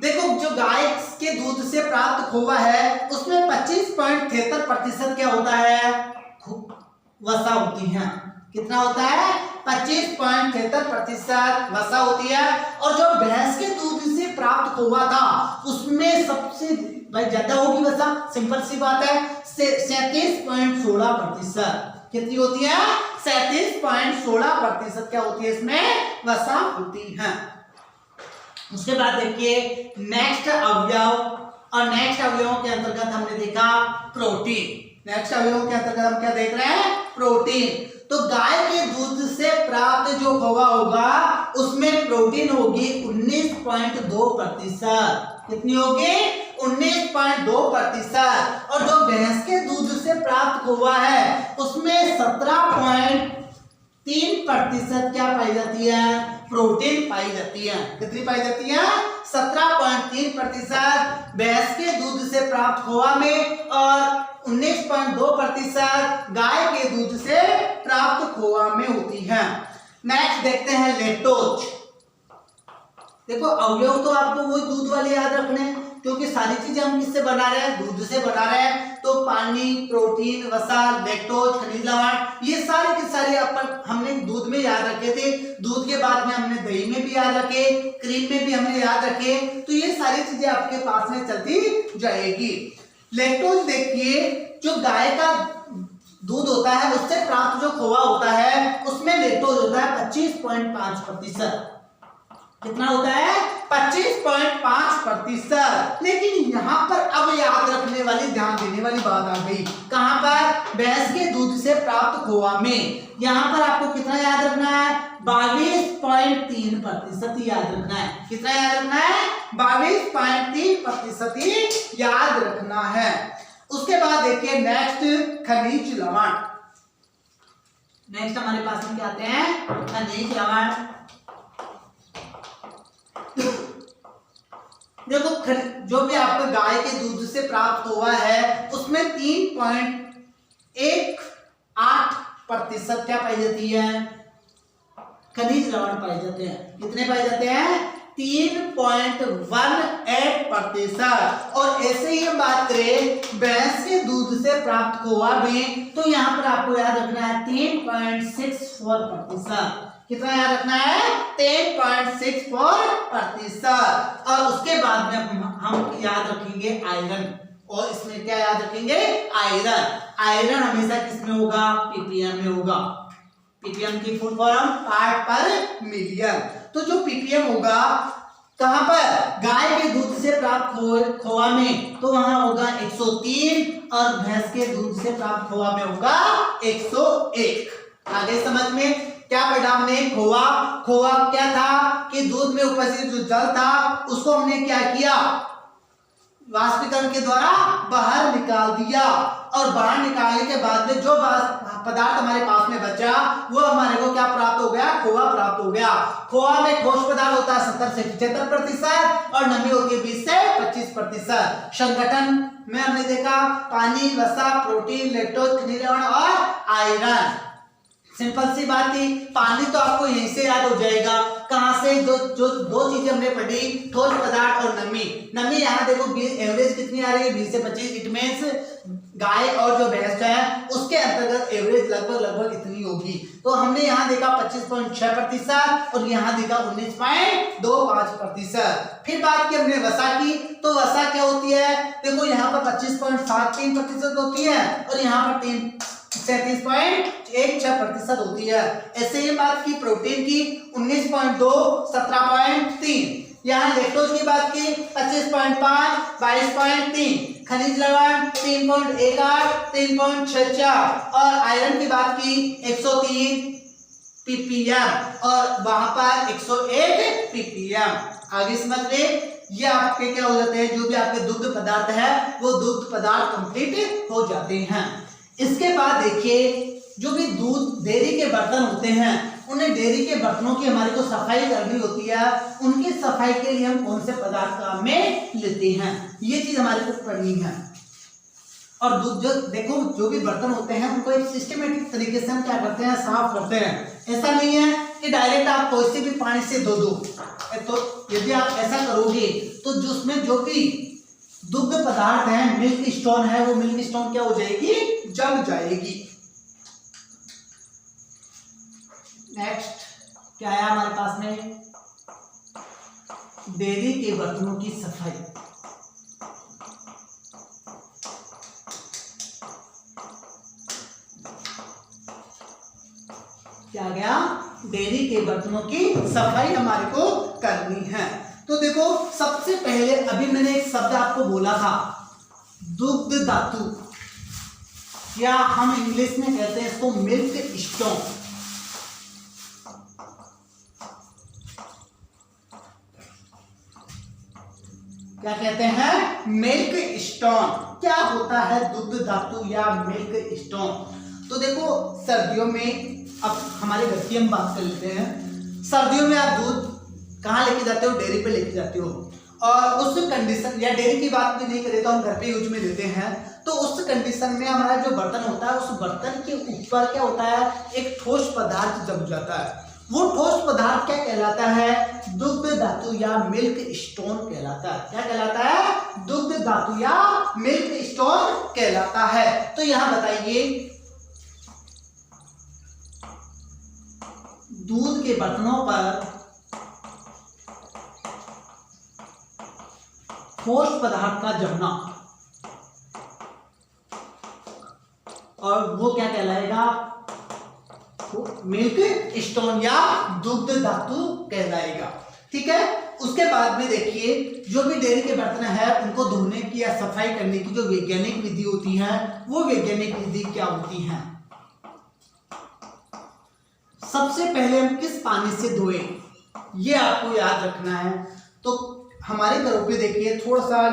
देखो जो गाय के दूध से प्राप्त खोआ है उसमें 25.73% क्या होता है? वसा होती है। कितना होता है? 25.73% वसा होती है। और जो भैंस के दूध से प्राप्त खोआ था उसमें सबसे भाई ज्यादा होगी वसा, सिंपल सी बात है। 37.16%। कितनी होती है? 37.16% क्या होती है? इसमें वसा होती है। उसके बाद देखिए नेक्स्ट अवयव, और नेक्स्ट अवयवों के अंतर्गत हमने देखा प्रोटीन। नेक्स्ट अवयवों के अंतर्गत हम क्या देख रहे हैं? प्रोटीन। तो गाय के दूध से प्राप्त जो खोआ होगा उसमें प्रोटीन होगी 19.2%। कितनी होगी? 19.2%। और जो भैंस के दूध से प्राप्त खोआ है उसमें 17.3% क्या पाई जाती है? प्रोटीन पाई जाती है। कितनी पाई जाती है? 17.3% भैंस के दूध से प्राप्त खोआ में और 19.2% गाय के दूध से प्राप्त खोआ में होती है। नेक्स्ट देखते हैं लैक्टोज। देखो अवयव तो आपको वही दूध वाले याद रखने हैं क्योंकि सारी चीजें हम किससे बना रहे हैं? दूध से बना रहे हैं। तो पानी, प्रोटीन, वसा, लैक्टोज, खनिज लवण, ये सारे के सारे अपन हमने दूध में याद रखे थे। दूध के बाद में हमने दही में भी याद रखे, क्रीम में भी हमने याद रखे। तो ये सारी चीजें आपके पास में चलती जाएगी। लैक्टोज देखिए जो गाय का दूध होता है उससे प्राप्त जो खोआ होता है उसमें लैक्टोज होता है 25.5%। कितना होता है? 25.5%। लेकिन यहाँ पर अब याद रखने वाली, ध्यान देने वाली बात आ गई। कहां पर? भैंस के दूध से प्राप्त खोआ में। यहाँ पर आपको कितना याद रखना है? 22.3% याद रखना है। कितना याद रखना है? 22.3% याद रखना है। उसके बाद देखिए नेक्स्ट खनिज लवण। नेक्स्ट हमारे पास में क्या आते हैं? खनिज लवण। देखो जो भी आपका गाय के दूध से प्राप्त हुआ है उसमें 3.18% क्या पाई जाती है? खनिज लवण पाए जाते हैं। कितने पाए जाते हैं? 3.18%। और ऐसे ही हम बात करें भैंस के दूध से प्राप्त खोआ में तो यहाँ पर आपको याद रखना है 3.64%। कितना याद रखना है? 10.64%। और उसके बाद में हम याद रखेंगे आयरन। और इसमें क्या याद रखेंगे? आयरन। आयरन हमेशा किसमें होगा? पीपीएम में होगा। पीपीएम की फुल फॉर्म पार्ट पर मिलियन। तो जो पीपीएम होगा कहां पर? गाय के दूध से प्राप्त खोआ में तो वहां होगा 103 और भैंस के दूध से प्राप्त खोआ में होगा 101। आगे समझ में क्या पढ़ा हमने? खोआ। खोआ क्या था कि दूध में उपस्थित जो जल था उसको हमने क्या किया? वाष्पीकरण के द्वारा बाहर निकाल दिया। और बाहर निकालने के बाद में जो पदार्थ हमारे पास में बचा वो हमारे को क्या प्राप्त हो गया, खोआ प्राप्त हो गया। खोआ में ठोस पदार्थ होता है 70 से 75% और नमी होती है 20 से 25%। संगठन में हमने देखा पानी, वसा, प्रोटीन, लैक्टोज, खनिज लवण और आयरन। सिंपल सी बात थी। पानी तो आपको यहीं से याद हो जाएगा, कहां से, जो दो चीजें हमने पढ़ी, ठोस पदार्थ और नमी। नमी यहाँ देखो एवरेज कितनी आ रही है 20 से 25, इट मींस गाय और जो भैंस है उसके अंतर्गत एवरेज लगभग इतनी होगी। तो हमने यहाँ देखा 25.6% और यहाँ देखा 19.25%। फिर बात की हमने वसा की, तो वसा क्या होती है, देखो यहाँ पर 25.73% होती है और यहाँ पर 37.16% होती है। ऐसे ही बात की प्रोटीन की 19.2, 17.3। यहाँ लैक्टोज की बात की 25.5, 22.3। खनिज लवण 3.18, 3.64 और आयरन की बात की 103 ppm और वहां पर 101 ppm। आगे समझ ले, ये आपके क्या हो जाते हैं, जो भी आपके दुग्ध पदार्थ है वो दुग्ध पदार्थ कंप्लीट हो जाते हैं। इसके बाद देखिए जो भी दूध डेयरी के बर्तन होते हैं, उन्हें डेयरी के बर्तनों की हमारी को सफाई करनी होती है। उनकी सफाई के लिए हम कौन से पदार्थ काम में लेते हैं, ये चीज हमारे को पढ़नी है। और दूध जो देखो जो भी बर्तन होते हैं उनको एक सिस्टमेटिक तरीके से हम क्या करते हैं, साफ करते हैं। ऐसा नहीं है कि डायरेक्ट आप कोई से भी पानी से धो दो। तो यदि आप ऐसा करोगे तो जिसमें जो भी दुग्ध पदार्थ है, मिल्क स्टोन है, वो मिल्क स्टोन क्या हो जाएगी, जम जाएगी। नेक्स्ट क्या आया हमारे पास में, डेयरी के बर्तनों की सफाई। क्या आ गया, डेयरी के बर्तनों की सफाई हमारे को करनी है। तो देखो सबसे पहले अभी मैंने एक शब्द आपको बोला था, दुग्ध धातु, या हम इंग्लिश में कहते हैं इसको मिल्क स्टोन। क्या कहते हैं, मिल्क स्टोन। क्या होता है दुग्ध धातु या मिल्क स्टोन? तो देखो सर्दियों में, अब हमारे घर की हम बात कर लेते हैं, सर्दियों में आप दूध कहाँ लेके जाते हो, डेयरी पे लेके जाते हो। और उस कंडीशन, या डेयरी की बात भी नहीं करें तो हम घर पे यूज में लेते हैं, तो उस कंडीशन में हमारा जो बर्तन होता है उस बर्तन के ऊपर क्या होता है, एक ठोस पदार्थ जम जाता है। वो ठोस पदार्थ क्या कहलाता है, दुग्ध धातु या मिल्क स्टोन कहलाता है। क्या कहलाता है, दुग्ध धातु या मिल्क स्टोन कहलाता है। तो यहां बताइए दूध के बर्तनों पर ठोस पदार्थ का जमना, और वो क्या कहलाएगा, मिल्क स्टोन या दुग्ध धातु कहलाएगा। ठीक है। उसके बाद में देखिए जो भी डेयरी के बर्तन है उनको धोने की या सफाई करने की जो वैज्ञानिक विधि होती है, वो वैज्ञानिक विधि क्या होती है। सबसे पहले हम किस पानी से धोए, ये आपको याद रखना है। तो हमारे घरों पे देखिए थोड़ा सा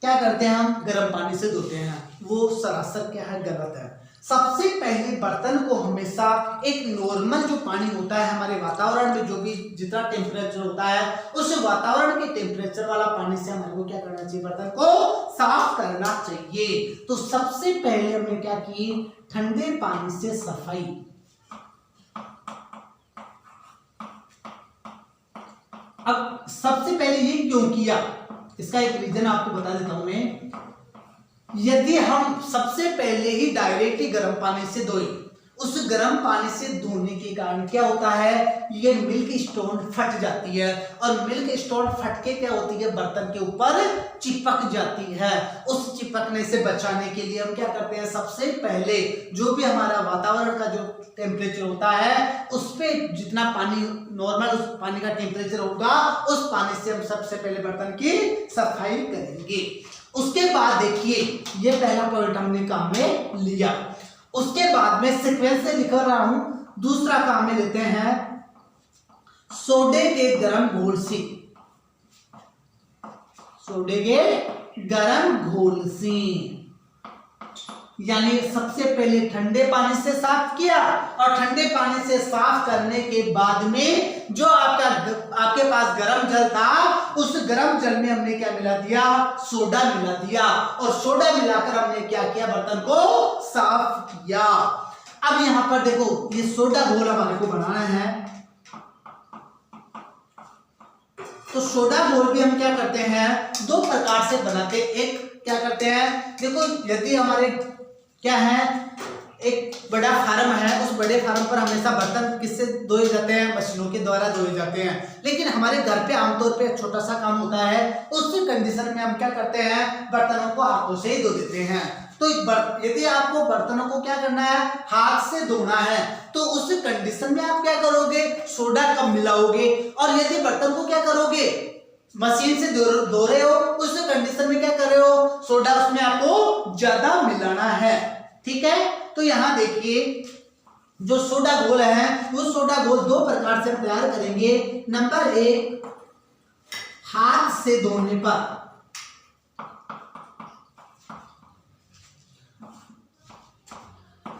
क्या करते हैं, हम गर्म पानी से धोते हैं, वो सरासर क्या है, गलत है। सबसे पहले बर्तन को हमेशा एक नॉर्मल जो पानी होता है हमारे वातावरण में, जो भी जितना टेम्परेचर होता है उस वातावरण के टेम्परेचर वाला पानी से हमारे को क्या करना चाहिए, बर्तन को साफ करना चाहिए। तो सबसे पहले हमने क्या की, ठंडे पानी से सफाई। अब सबसे पहले ये क्यों किया, इसका एक रीजन आपको बता देता हूं मैं। यदि हम सबसे पहले ही डायरेक्टली गर्म पानी से धोए, उस गर्म पानी से धोने के कारण क्या होता है, ये मिल्क स्टोन फट जाती है, और मिल्क स्टोन फट के क्या होती है, बर्तन के ऊपर चिपक जाती है। उस चिपकने से बचाने के लिए हम क्या करते हैं, सबसे पहले जो भी हमारा वातावरण का जो टेम्परेचर होता है उस पे जितना पानी नॉर्मल उस पानी का टेम्परेचर होगा, उस पानी से हम सबसे पहले बर्तन की सफाई करेंगे। उसके बाद देखिए ये पहला पॉइंट हमने काम में लिया। उसके बाद में सीक्वेंस से लिख रहा हूं, दूसरा काम में लेते हैं सोडे के गर्म घोल से। सोडे के गर्म घोल से यानी सबसे पहले ठंडे पानी से साफ किया और ठंडे पानी से साफ करने के बाद में जो आपके पास गर्म जल था उस गर्म जल में हमने क्या मिला दिया, सोडा मिला दिया और सोडा मिलाकर हमने क्या किया, बर्तन को साफ किया। अब यहां पर देखो ये सोडा घोल हमारे को बनाना है, तो सोडा घोल भी हम क्या करते हैं, दो प्रकार से बनाते हैं। एक क्या करते हैं, देखो यदि हमारे क्या है, एक बड़ा फार्म है, उस बड़े फार्म पर हमेशा बर्तन किससे धोए जाते हैं, मशीनों के द्वारा धोए जाते हैं। लेकिन हमारे घर पे आमतौर पे छोटा सा काम होता है, उस कंडीशन में हम क्या करते हैं, बर्तनों को हाथों से ही धो देते हैं। तो यदि आपको बर्तनों को क्या करना है, हाथ से धोना है, तो उस कंडीशन में आप क्या करोगे, सोडा कम मिलाओगे। और यदि बर्तन को क्या करोगे, मशीन से धो रहे हो, उस कंडीशन में क्या कर रहे हो, सोडा उसमें आपको ज्यादा मिलाना है। ठीक है, तो यहां देखिए जो सोडा घोल है वो सोडा घोल दो प्रकार से तैयार करेंगे। नंबर एक, हाथ से धोने पर,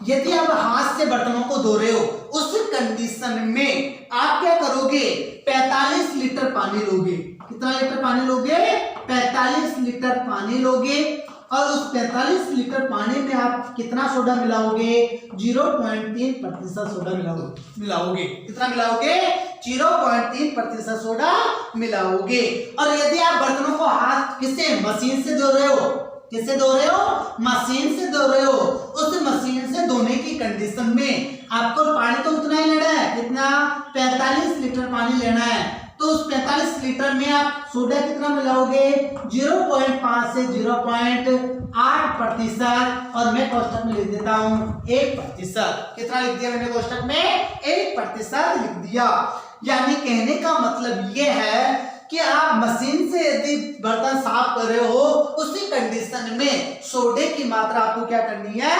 यदि आप हाथ से बर्तनों को धो रहे हो उस कंडीशन में आप क्या करोगे, 45 लीटर पानी लोगे। कितना लीटर पानी लोगे, 45 लीटर पानी लोगे और उस 45 लीटर पानी में आप कितना सोडा मिलाओगे, 0.3% सोडा मिलाओगे। कितना मिलाओगे, 0.3% सोडा मिलाओगे। और यदि आप बर्तनों को हाथ किससे, मशीन से धो रहे हो, किससे धो रहे हो, मशीन से धो रहे हो, उस मशीन से धोने की कंडीशन में आपको पानी तो उतना ही लेना है, कितना, 45 लीटर पानी लेना है। तो उस 45 लीटर में आप सोडा कितना मिलाओगे, 0.5 से 0.8%। और मैं कोष्टक में लिख देता हूं 1%। कितना लिख दिया मैंने कोष्टक में, 1% लिख दिया। यानी कहने का मतलब यह है कि आप मशीन से यदि बर्तन साफ कर रहे हो उसी कंडीशन में सोडे की मात्रा आपको क्या करनी है,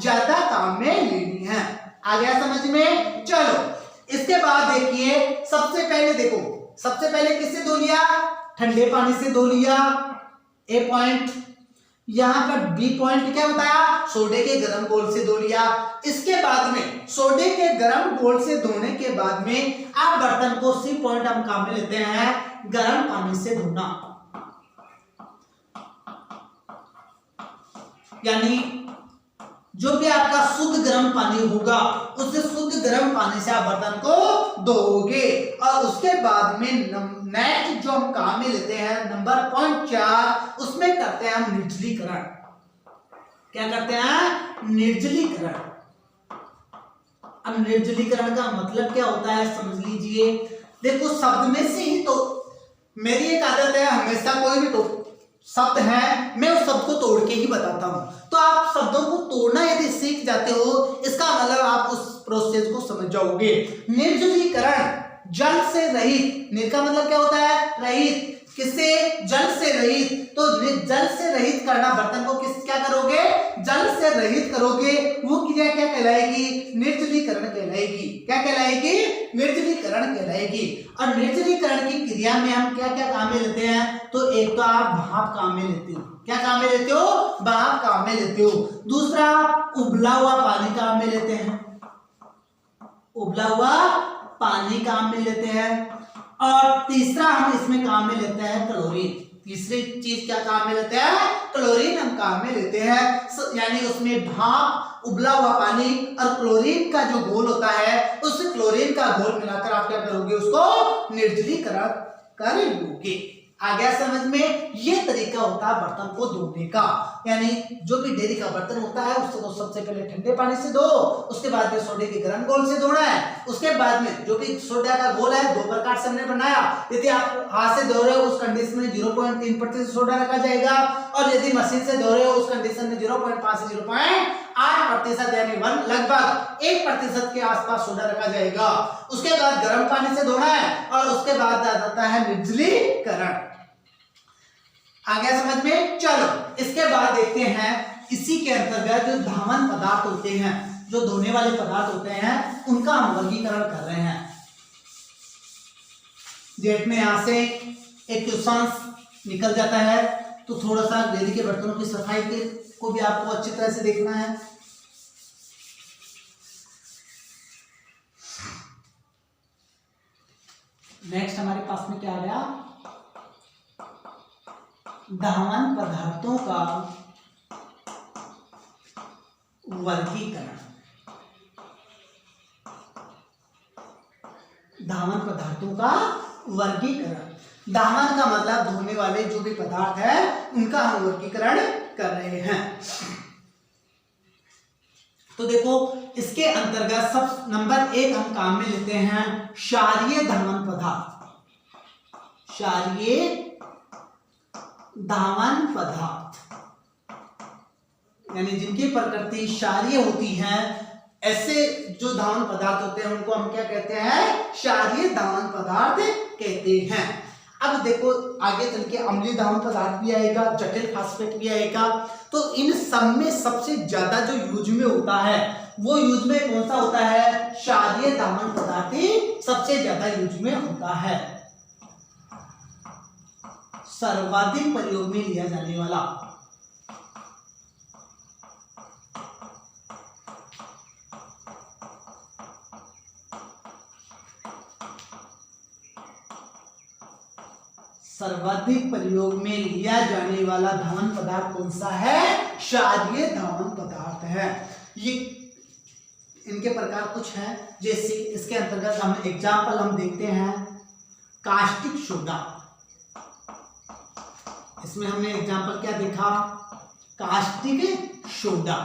ज्यादा काम में लेनी है। आ गया समझ में। चलो इसके बाद देखिए, सबसे पहले देखो, सबसे पहले किससे धो लिया, ठंडे पानी से धो लिया, ए पॉइंट। यहां पर बी पॉइंट क्या बताया, सोडे के गर्म घोल से धो लिया। इसके बाद में सोडे के गर्म घोल से धोने के बाद में आप बर्तन को, सी पॉइंट हम काम में लेते हैं, गर्म पानी से धोना। यानी जो भी आपका शुद्ध गर्म पानी होगा उससे शुद्ध गर्म पानी से आप बर्तन को धोओगे। और उसके बाद में नेक्स्ट जो हम काम में लेते हैं, नंबर पॉइंट 4, उसमें करते हैं हम निर्जलीकरण। क्या करते हैं, निर्जलीकरण। अब निर्जलीकरण का मतलब क्या होता है समझ लीजिए। देखो शब्द में से ही, तो मेरी एक आदत है, हमेशा कोई भी तो शब्द है मैं उस शब्द को तोड़ के ही बताता हूं। तो आप शब्दों को तोड़ना यदि सीख जाते हो, इसका मतलब आप उस प्रोसेस को समझ जाओगे। निर्जलीकरण, जल से रहित। निर् का मतलब क्या होता है, रहित। किससे, जल से रहित। तो जल से रहित करना, बर्तन को किस क्या करोगे, जल से रहित करोगे, वो क्रिया क्या कहलाएगी, निर्जलीकरण कहलाएगी। क्या कहलाएगी, निर्जलीकरण कहलाएगी। और निर्जलीकरण की क्रिया में हम क्या क्या काम में लेते हैं, तो एक तो आप भाप काम में लेते हो। क्या काम में लेते हो, भाप काम में लेते हो। दूसरा, उबला हुआ पानी काम में लेते हैं, उबला हुआ पानी काम में लेते हैं। और तीसरा हम इसमें काम में लेते हैं क्लोरीन। तीसरी चीज क्या काम में लेते हैं, क्लोरीन हम काम में लेते हैं। यानी उसमें भाप, उबला हुआ पानी और क्लोरीन का जो घोल होता है, उस क्लोरीन का घोल मिलाकर आप क्या करोगे, उसको निर्जलीकरण कर लोगे। आ गया समझ में। ये तरीका होता है बर्तन को धोने का। यानी जो भी डेयरी का बर्तन होता है उसको तो सबसे पहले ठंडे पानी से धो, उसके बाद में सोडे के गर्म घोल से धोना है। उसके बाद में जो भी सोडा का घोल है, दो प्रकार से हमने बनाया। यदि आप हाथ से धो रहे हो उस कंडीशन में 0.3% सोडा रखा जाएगा, और यदि मशीन से धो रहे हो उस कंडीशन में 0.5 से 0.8% यानी लगभग 1% के आसपास सोडा रखा जाएगा। उसके बाद गर्म पानी से धोना है और उसके बाद आ जाता है निर्जलीकरण। आ गया समझ में। चलो इसके बाद देखते हैं, इसी के अंतर्गत जो धावन पदार्थ होते हैं, जो धोने वाले पदार्थ होते हैं, उनका हम वर्गीकरण कर रहे हैं। जेट में यहां से एक क्वेश्चन निकल जाता है, तो थोड़ा सा डेयरी के बर्तनों की सफाई के को भी आपको अच्छी तरह से देखना है। नेक्स्ट हमारे पास में क्या आ गया, धावन पदार्थों का वर्गीकरण। धावन पदार्थों का वर्गीकरण, धावन का मतलब धोने वाले जो भी पदार्थ है उनका हम वर्गीकरण कर रहे हैं। तो देखो इसके अंतर्गत सब नंबर 1 हम काम में लेते हैं क्षारीय धावन पदार्थ। क्षारीय धावन पदार्थ यानी जिनकी प्रकृति क्षारीय होती है, ऐसे जो धावन पदार्थ होते हैं उनको हम क्या कहते हैं, क्षारीय धावन पदार्थ कहते हैं। अब देखो आगे चल के अम्लीय धावन पदार्थ भी आएगा, जटिल फास्फेट भी आएगा। तो इन सब में सबसे ज्यादा जो यूज में होता है वो यूज में कौन सा होता है, क्षारीय धावन पदार्थ ही सबसे ज्यादा यूज में होता है, सर्वाधिक प्रयोग में लिया जाने वाला। सर्वाधिक प्रयोग में लिया जाने वाला धावन पदार्थ कौन सा है, क्षारीय धावन पदार्थ है। ये इनके प्रकार कुछ हैं, जैसे इसके अंतर्गत हम एग्जाम्पल हम देखते हैं कास्टिक सोडा। इसमें हमने एग्जाम्पल क्या देखा, कास्टिक सोडा।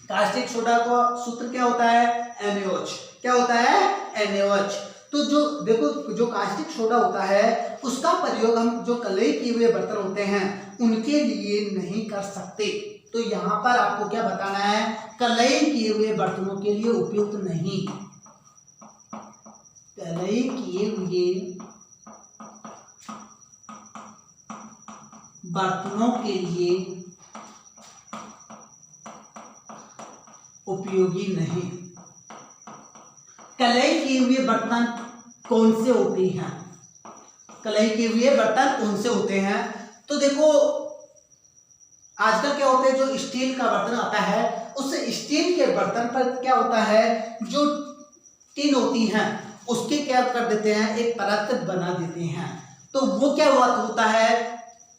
कास्टिक सोडा का सूत्र क्या होता है, NaOH। क्या होता है, NaOH। तो जो देखो जो कास्टिक सोडा होता है उसका प्रयोग हम जो कलई किए हुए बर्तन होते हैं उनके लिए नहीं कर सकते। तो यहाँ पर आपको क्या बताना है, कलई किए हुए बर्तनों के लिए उपयुक्त नहीं, कलई किए हुए बर्तनों के लिए उपयोगी नहीं। कलई किए हुए बर्तन कौन से होते हैं, कलई किए हुए बर्तन कौन से होते हैं, तो देखो आजकल क्या होता है, जो स्टील का बर्तन आता है उस स्टील के बर्तन पर क्या होता है, जो टिन होती है उसके क्या कर देते हैं, एक परत बना देते हैं, तो वो क्या होता है,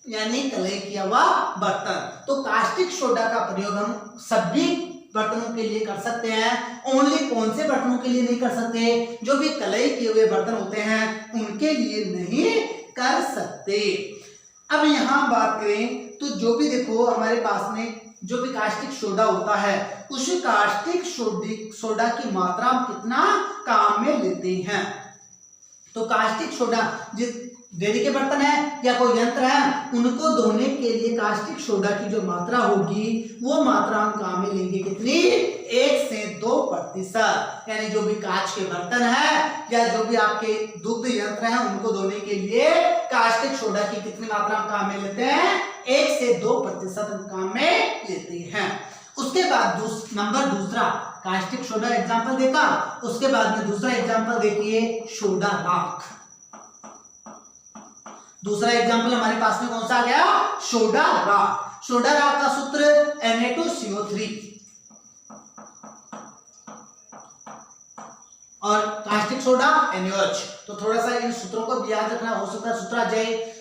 यानी कलई किया हुआ बर्तन। तो कास्टिक सोडा का प्रयोग हम सभी बर्तनों के लिए कर सकते हैं, ओनली कौन से बर्तनों के लिए नहीं कर सकते, जो भी कलई किए हुए बर्तन होते हैं उनके लिए नहीं कर सकते। अब यहाँ बात करें तो जो भी देखो हमारे पास में जो भी कास्टिक सोडा होता है उस कास्टिक सोडा की मात्रा हम कितना काम में लेते हैं। तो कास्टिक सोडा जिस डेयरी के बर्तन है या कोई यंत्र है उनको धोने के लिए कास्टिक सोडा की जो मात्रा होगी वो मात्रा हम काम में लेंगे कितनी, 1 से 2%। यानी जो भी कांच के बर्तन है या जो भी आपके दुग्ध यंत्र हैं उनको धोने के लिए कास्टिक सोडा की कितनी मात्रा हम काम में लेते हैं, 1 से 2% हम काम में लेते हैं। उसके बाद नंबर दूसरा कास्टिक सोडा एग्जाम्पल देखा, उसके बाद में दूसरा एग्जाम्पल देखिए सोडा राख। दूसरा एग्जाम्पल हमारे पास में कौन सा आ गया, सोडा राख। सोडा राख का सूत्र Na2CO3 और कास्टिक सोडा NaOH। तो थोड़ा सा इन सूत्रों को याद रखना, हो सकता है सूत्र आ जाए।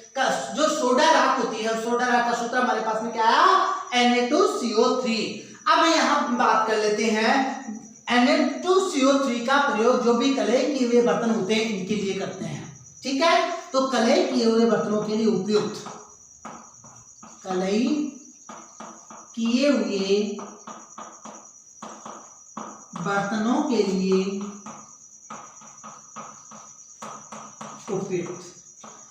जो सोडा राख होती है सोडा राख का सूत्र हमारे पास में क्या आया, Na2CO3। अब यहां बात कर लेते हैं Na2CO3 का प्रयोग जो भी कलई किए हुए बर्तन होते हैं इनके लिए करते हैं, ठीक है। तो कलई किए हुए बर्तनों के लिए उपयुक्त, कलई किए हुए बर्तनों के लिए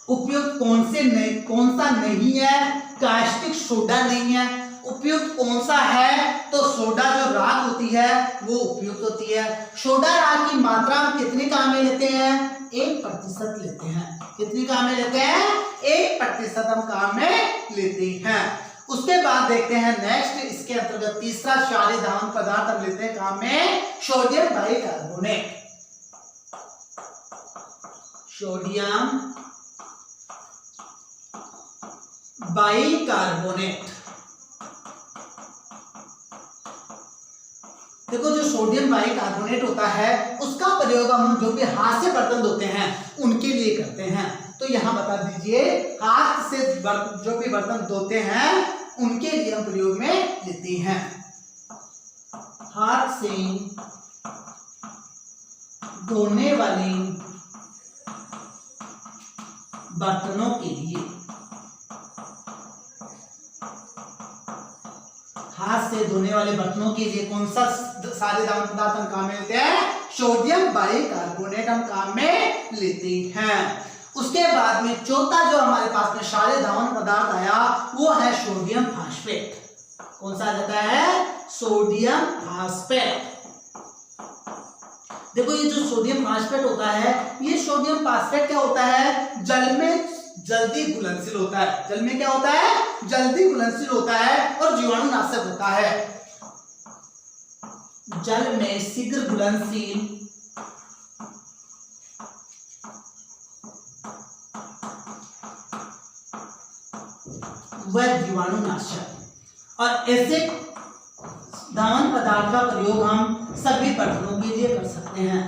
उपयुक्त कौन सा नहीं है, कास्टिक सोडा नहीं है। उपयुक्त कौन सा है, तो सोडा जो राख होती है वो उपयुक्त होती है। सोडा राख की मात्रा हम कितनी काम में लेते हैं, 1% लेते हैं। कितनी काम में लेते हैं, 1% हम काम में लेते हैं। उसके बाद देखते हैं नेक्स्ट, इसके अंतर्गत तीसरा क्षारीय धावन पदार्थ हम लेते हैं काम में सोडियम बाइकार्बोनेट। सोडियम बाइकार्बोनेट देखो जो सोडियम बाइकार्बोनेट होता है उसका प्रयोग हम जो भी हाथ से बर्तन धोते हैं उनके लिए करते हैं। तो यहाँ बता दीजिए, हाथ से जो भी बर्तन धोते हैं उनके लिए हम प्रयोग में लेते हैं। हाथ से धोने वाले बर्तनों के लिए, हाथ से धोने वाले बर्तनों के लिए कौन सा सारे धावन पदार्थ हम काम में लेते हैं? सोडियम बाइकार्बोनेट हम काम में लेते हैं। उसके बाद में चौथा जो हमारे पास में क्षारीय धावन पदार्थ आया वो है सोडियम फास्फेट। कौन सा आ जाता है? Sodium phosphate. देखो ये जो सोडियम फास्फेट होता है, ये सोडियम फास्फेट क्या होता है? जल में जल्दी घुलनशील होता है। जल में क्या होता है? जल्दी घुलनशील होता है और जीवाणुनाशक होता है। जल में शीघ्र घुलनशील व जीवाणुनाशक। और ऐसे धावन पदार्थ का प्रयोग हम सभी बर्तनों के लिए कर सकते हैं।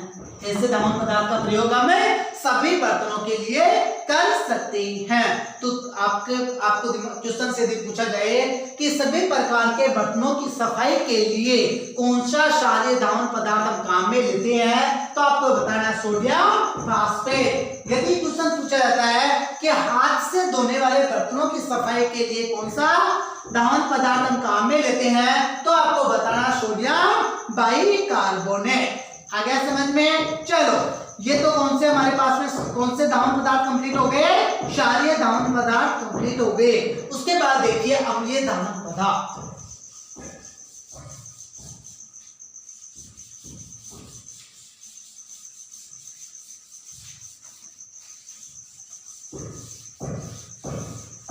ऐसे धावन पदार्थ का प्रयोग हम सभी बर्तनों के लिए कर सकते हैं। तो आपको क्वेश्चन से पूछा जाए कि सभी प्रकार के बर्तनों की सफाई के लिए कौन सा क्षारीय धावन पदार्थ हम काम में लेते हैं, तो आपको बताना है सोडियम फास्फेट। यदि क्वेश्चन पूछा जाता है कि हाथ से धोने वाले बर्तनों की सफाई के लिए कौन सा धावन पदार्थ हम काम में लेते हैं, तो आपको बताना सोडियम बाइकार्बोनेट। आ गया समझ में? चलो ये तो कौन से हमारे पास में कौन से धावन पदार्थ कंप्लीट हो गए? क्षारीय धावन पदार्थ कंप्लीट हो गए। उसके बाद देखिए अम्लीय धावन पदार्थ।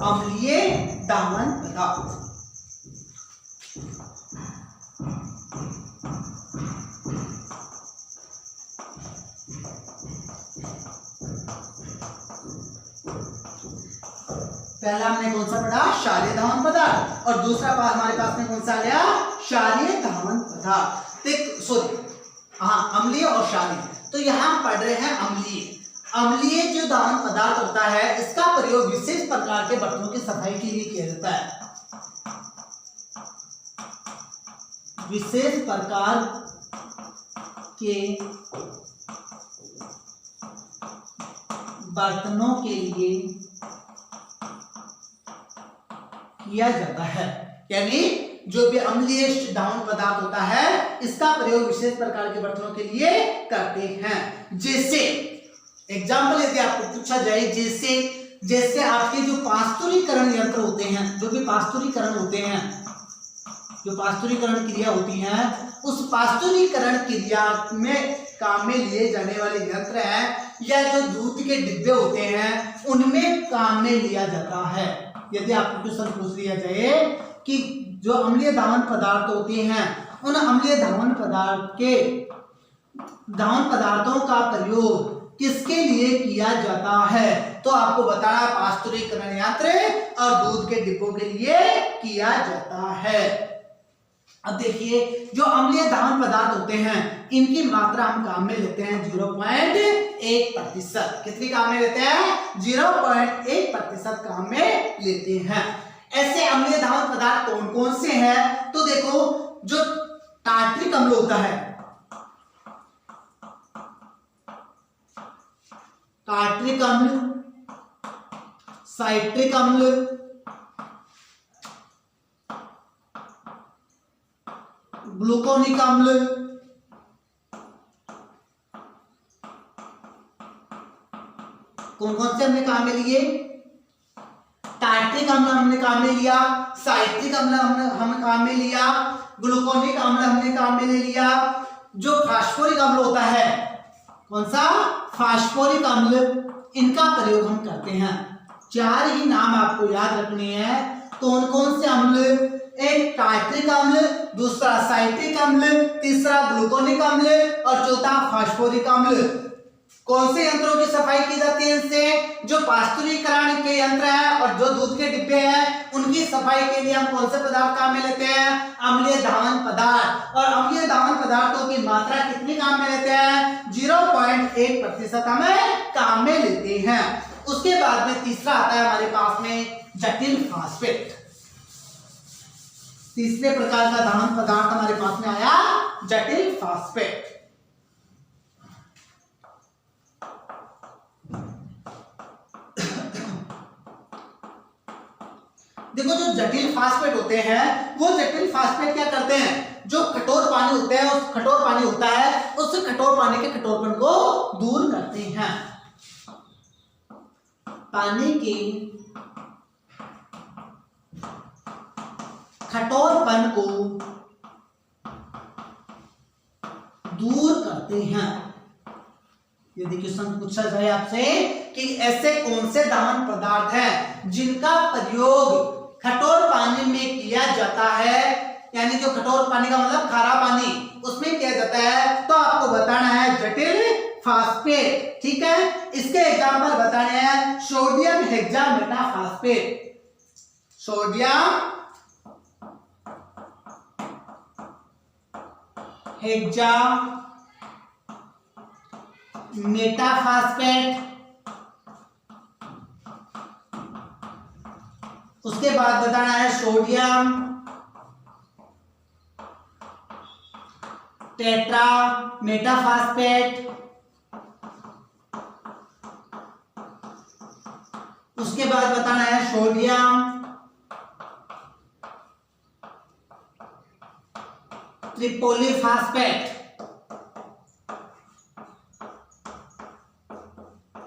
अम्लीय धावन पदार्थ पहला हमने कौन सा पढ़ा? क्षारीय धावन पदार्थ। और दूसरा हमारे पास में कौन सा आ गया? क्षारीय धावन पदार्थ। सॉरी, हाँ, अम्लीय और क्षारीय। तो यहां हम पढ़ रहे हैं अम्लीय। अम्लीय जो धावन पदार्थ होता है इसका प्रयोग विशेष प्रकार के बर्तनों की सफाई के लिए किया जाता है। विशेष प्रकार के बर्तनों के लिए किया जाता है। यानी जो भी अम्लीय धावन पदार्थ होता है इसका प्रयोग विशेष प्रकार के बर्तनों के लिए करते हैं। जैसे एग्जाम्पल यदि आपको पूछा जाए, जैसे आपके जो पास्तुरीकरण यंत्र होते हैं, जो भी पास्तुरीकरण होते हैं, जो पास्तुरीकरण क्रिया होती है, उस पास्तुरीकरण क्रिया में काम में लिए जाने वाले यंत्र हैं या जो दूध के डिब्बे होते हैं उनमें काम में लिया जाता है। यदि आपको क्वेश्चन पूछ लिया जाए कि जो अम्लीय धावन पदार्थ होते हैं उन अम्लीय धावन पदार्थों का प्रयोग किसके लिए किया जाता है, तो आपको बताना पास्तुरीकरण यंत्र और दूध के डिब्बों के लिए किया जाता है। अब देखिए जो अम्लीय धावन पदार्थ होते हैं इनकी मात्रा हम काम में लेते हैं 0.1%। कितनी काम में लेते हैं? 0.1% काम में लेते हैं। ऐसे अम्लीय धावन पदार्थ कौन कौन से हैं? तो देखो जो टार्ट्रिक अम्ल होता है, टार्ट्रिक अम्ल, साइट्रिक अम्ल, ग्लूकोनिक अम्ल, कौन कौन से हमने काम में लिए? टार्ट्रिक अम्ल हमने काम में लिया, साइट्रिक अम्ल हमने काम में लिया, ग्लूकोनिक अम्ल हमने काम में ले लिया। जो फास्फोरिक अम्ल होता है, कौन सा? फास्फोरिक अम्ल, इनका प्रयोग हम करते हैं। चार ही नाम आपको याद रखने हैं। कौन कौन से अम्ल? एक टार्ट्रिक अम्ल, दूसरा साइट्रिक अम्ल, तीसरा ग्लूकोनिक अम्ल और चौथा फास्फोरिक अम्ल। कौन से यंत्रों की सफाई की जाती है इनसे? जो पास्तुरीकरण के यंत्र हैं और जो दूध के डिब्बे हैं उनकी सफाई के लिए हम कौन से पदार्थ काम में लेते हैं? अम्लीय धावन पदार्थ। और अम्लीय धावन पदार्थों की मात्रा कितनी काम में लेते हैं? 0.1% हमें काम में लेते हैं। उसके बाद में तीसरा आता है हमारे पास में जटिल फास्फेट। तीसरे प्रकार का धावन पदार्थ हमारे पास में आया जटिल फास्फेट। देखो जो जटिल फास्फेट होते हैं वो जटिल फास्फेट क्या करते हैं? जो कठोर पानी होते हैं उस कठोर पानी होता है उस कठोर पानी के कठोरपन को दूर करते हैं। पानी की कठोरपन को दूर करते हैं। यदि क्वेश्चन पूछा जाए आपसे कि ऐसे कौन से धावन पदार्थ हैं जिनका प्रयोग कठोर पानी में किया जाता है, यानी जो कठोर पानी का मतलब खारा पानी उसमें किया जाता है, तो आपको बताना है जटिल फास्फेट। ठीक है, इसके एग्जांपल बताने हैं सोडियम हेक्सामेटाफास्फेट। सोडियम हेक्सामेटाफास्फेट। उसके बाद बताना है सोडियम टेट्रामेटाफास्फेट। उसके बाद बताना है सोडियम ट्रिपोलीफास्फेट।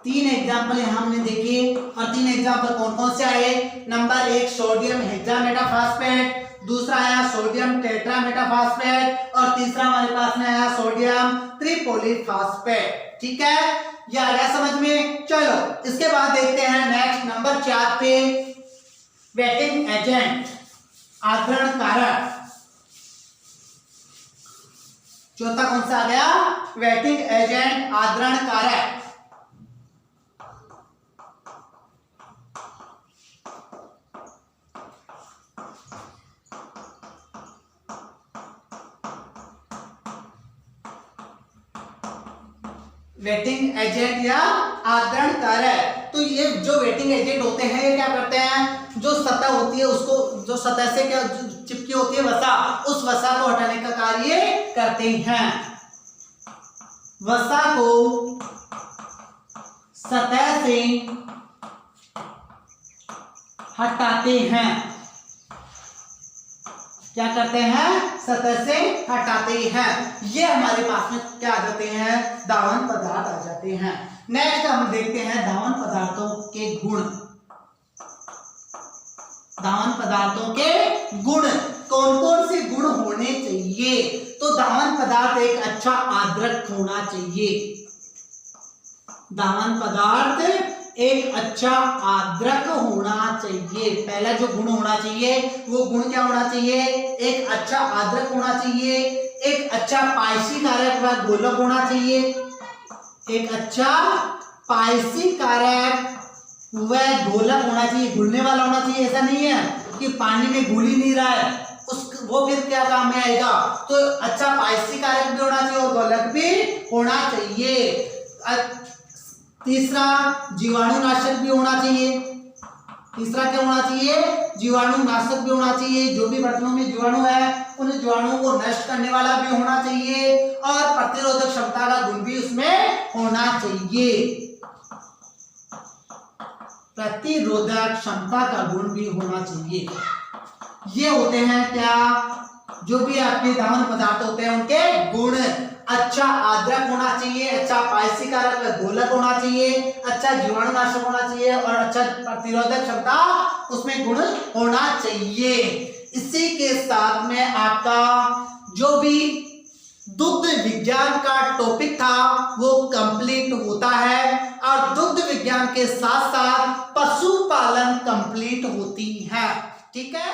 3 एग्जाम्पल हमने देखे और 3 एग्जाम्पल कौन कौन से आए? नंबर 1 सोडियम हेक्सामेटाफास्फेट, दूसरा आया सोडियम टेट्रामेटाफास्फेट और तीसरा हमारे पास में आया सोडियम ट्रिपोलीफास्फेट। ठीक है, ये आ गया समझ में। चलो इसके बाद देखते हैं नेक्स्ट नंबर 4 पे वेटिंग एजेंट, आर्द्रण कारक। चौथा कौन सा आ गया? वेटिंग एजेंट, आर्द्रण कारक। वेटिंग एजेंट या आर्द्रण कारक। तो ये जो वेटिंग एजेंट होते हैं ये क्या करते हैं? जो सतह होती है उसको, जो सतह से क्या चिपकी होती है वसा, उस वसा को हटाने का कार्य करते हैं। वसा को सतह से हटाते हैं। क्या करते हैं? सतह से हटाते हैं। ये हमारे पास में क्या आ जाते हैं? धावन पदार्थ आ जाते हैं। नेक्स्ट हम देखते हैं धावन पदार्थों के गुण। धावन पदार्थों के गुण, कौन कौन से गुण होने चाहिए? तो धावन पदार्थ एक अच्छा आर्द्रक होना चाहिए। धावन पदार्थ एक अच्छा आर्द्रक होना चाहिए। पहला जो गुण होना चाहिए वो गुण क्या होना चाहिए? एक अच्छा आर्द्रक होना चाहिए, एक अच्छा पायसी कारक व गोलक होना चाहिए। एक अच्छा पायसी कारक व गोलक होना चाहिए, घुलने वाला होना चाहिए। ऐसा नहीं है कि पानी में घुल ही नहीं रहा है, वो फिर क्या काम में आएगा? तो अच्छा पायसी कारक भी होना चाहिए और गोलक भी होना चाहिए। तीसरा जीवाणुनाशक भी होना चाहिए। तीसरा क्या होना चाहिए? जीवाणुनाशक भी होना चाहिए। जो भी बर्तनों में जीवाणु है उन जीवाणुओं को नष्ट करने वाला भी होना चाहिए और प्रतिरोधक क्षमता का गुण भी उसमें होना चाहिए। प्रतिरोधक क्षमता का गुण भी होना चाहिए। ये होते हैं क्या? जो भी आपके धावन पदार्थ होते हैं उनके गुण। अच्छा आर्द्रक होना चाहिए, अच्छा पायसी कारक गोलक होना चाहिए, अच्छा जीवाणुनाशक होना चाहिए और अच्छा प्रतिरोधक क्षमता उसमें गुण होना चाहिए। इसी के साथ में आपका जो भी दुग्ध विज्ञान का टॉपिक था वो कंप्लीट होता है और दुग्ध विज्ञान के साथ साथ पशुपालन कंप्लीट होती है। ठीक है।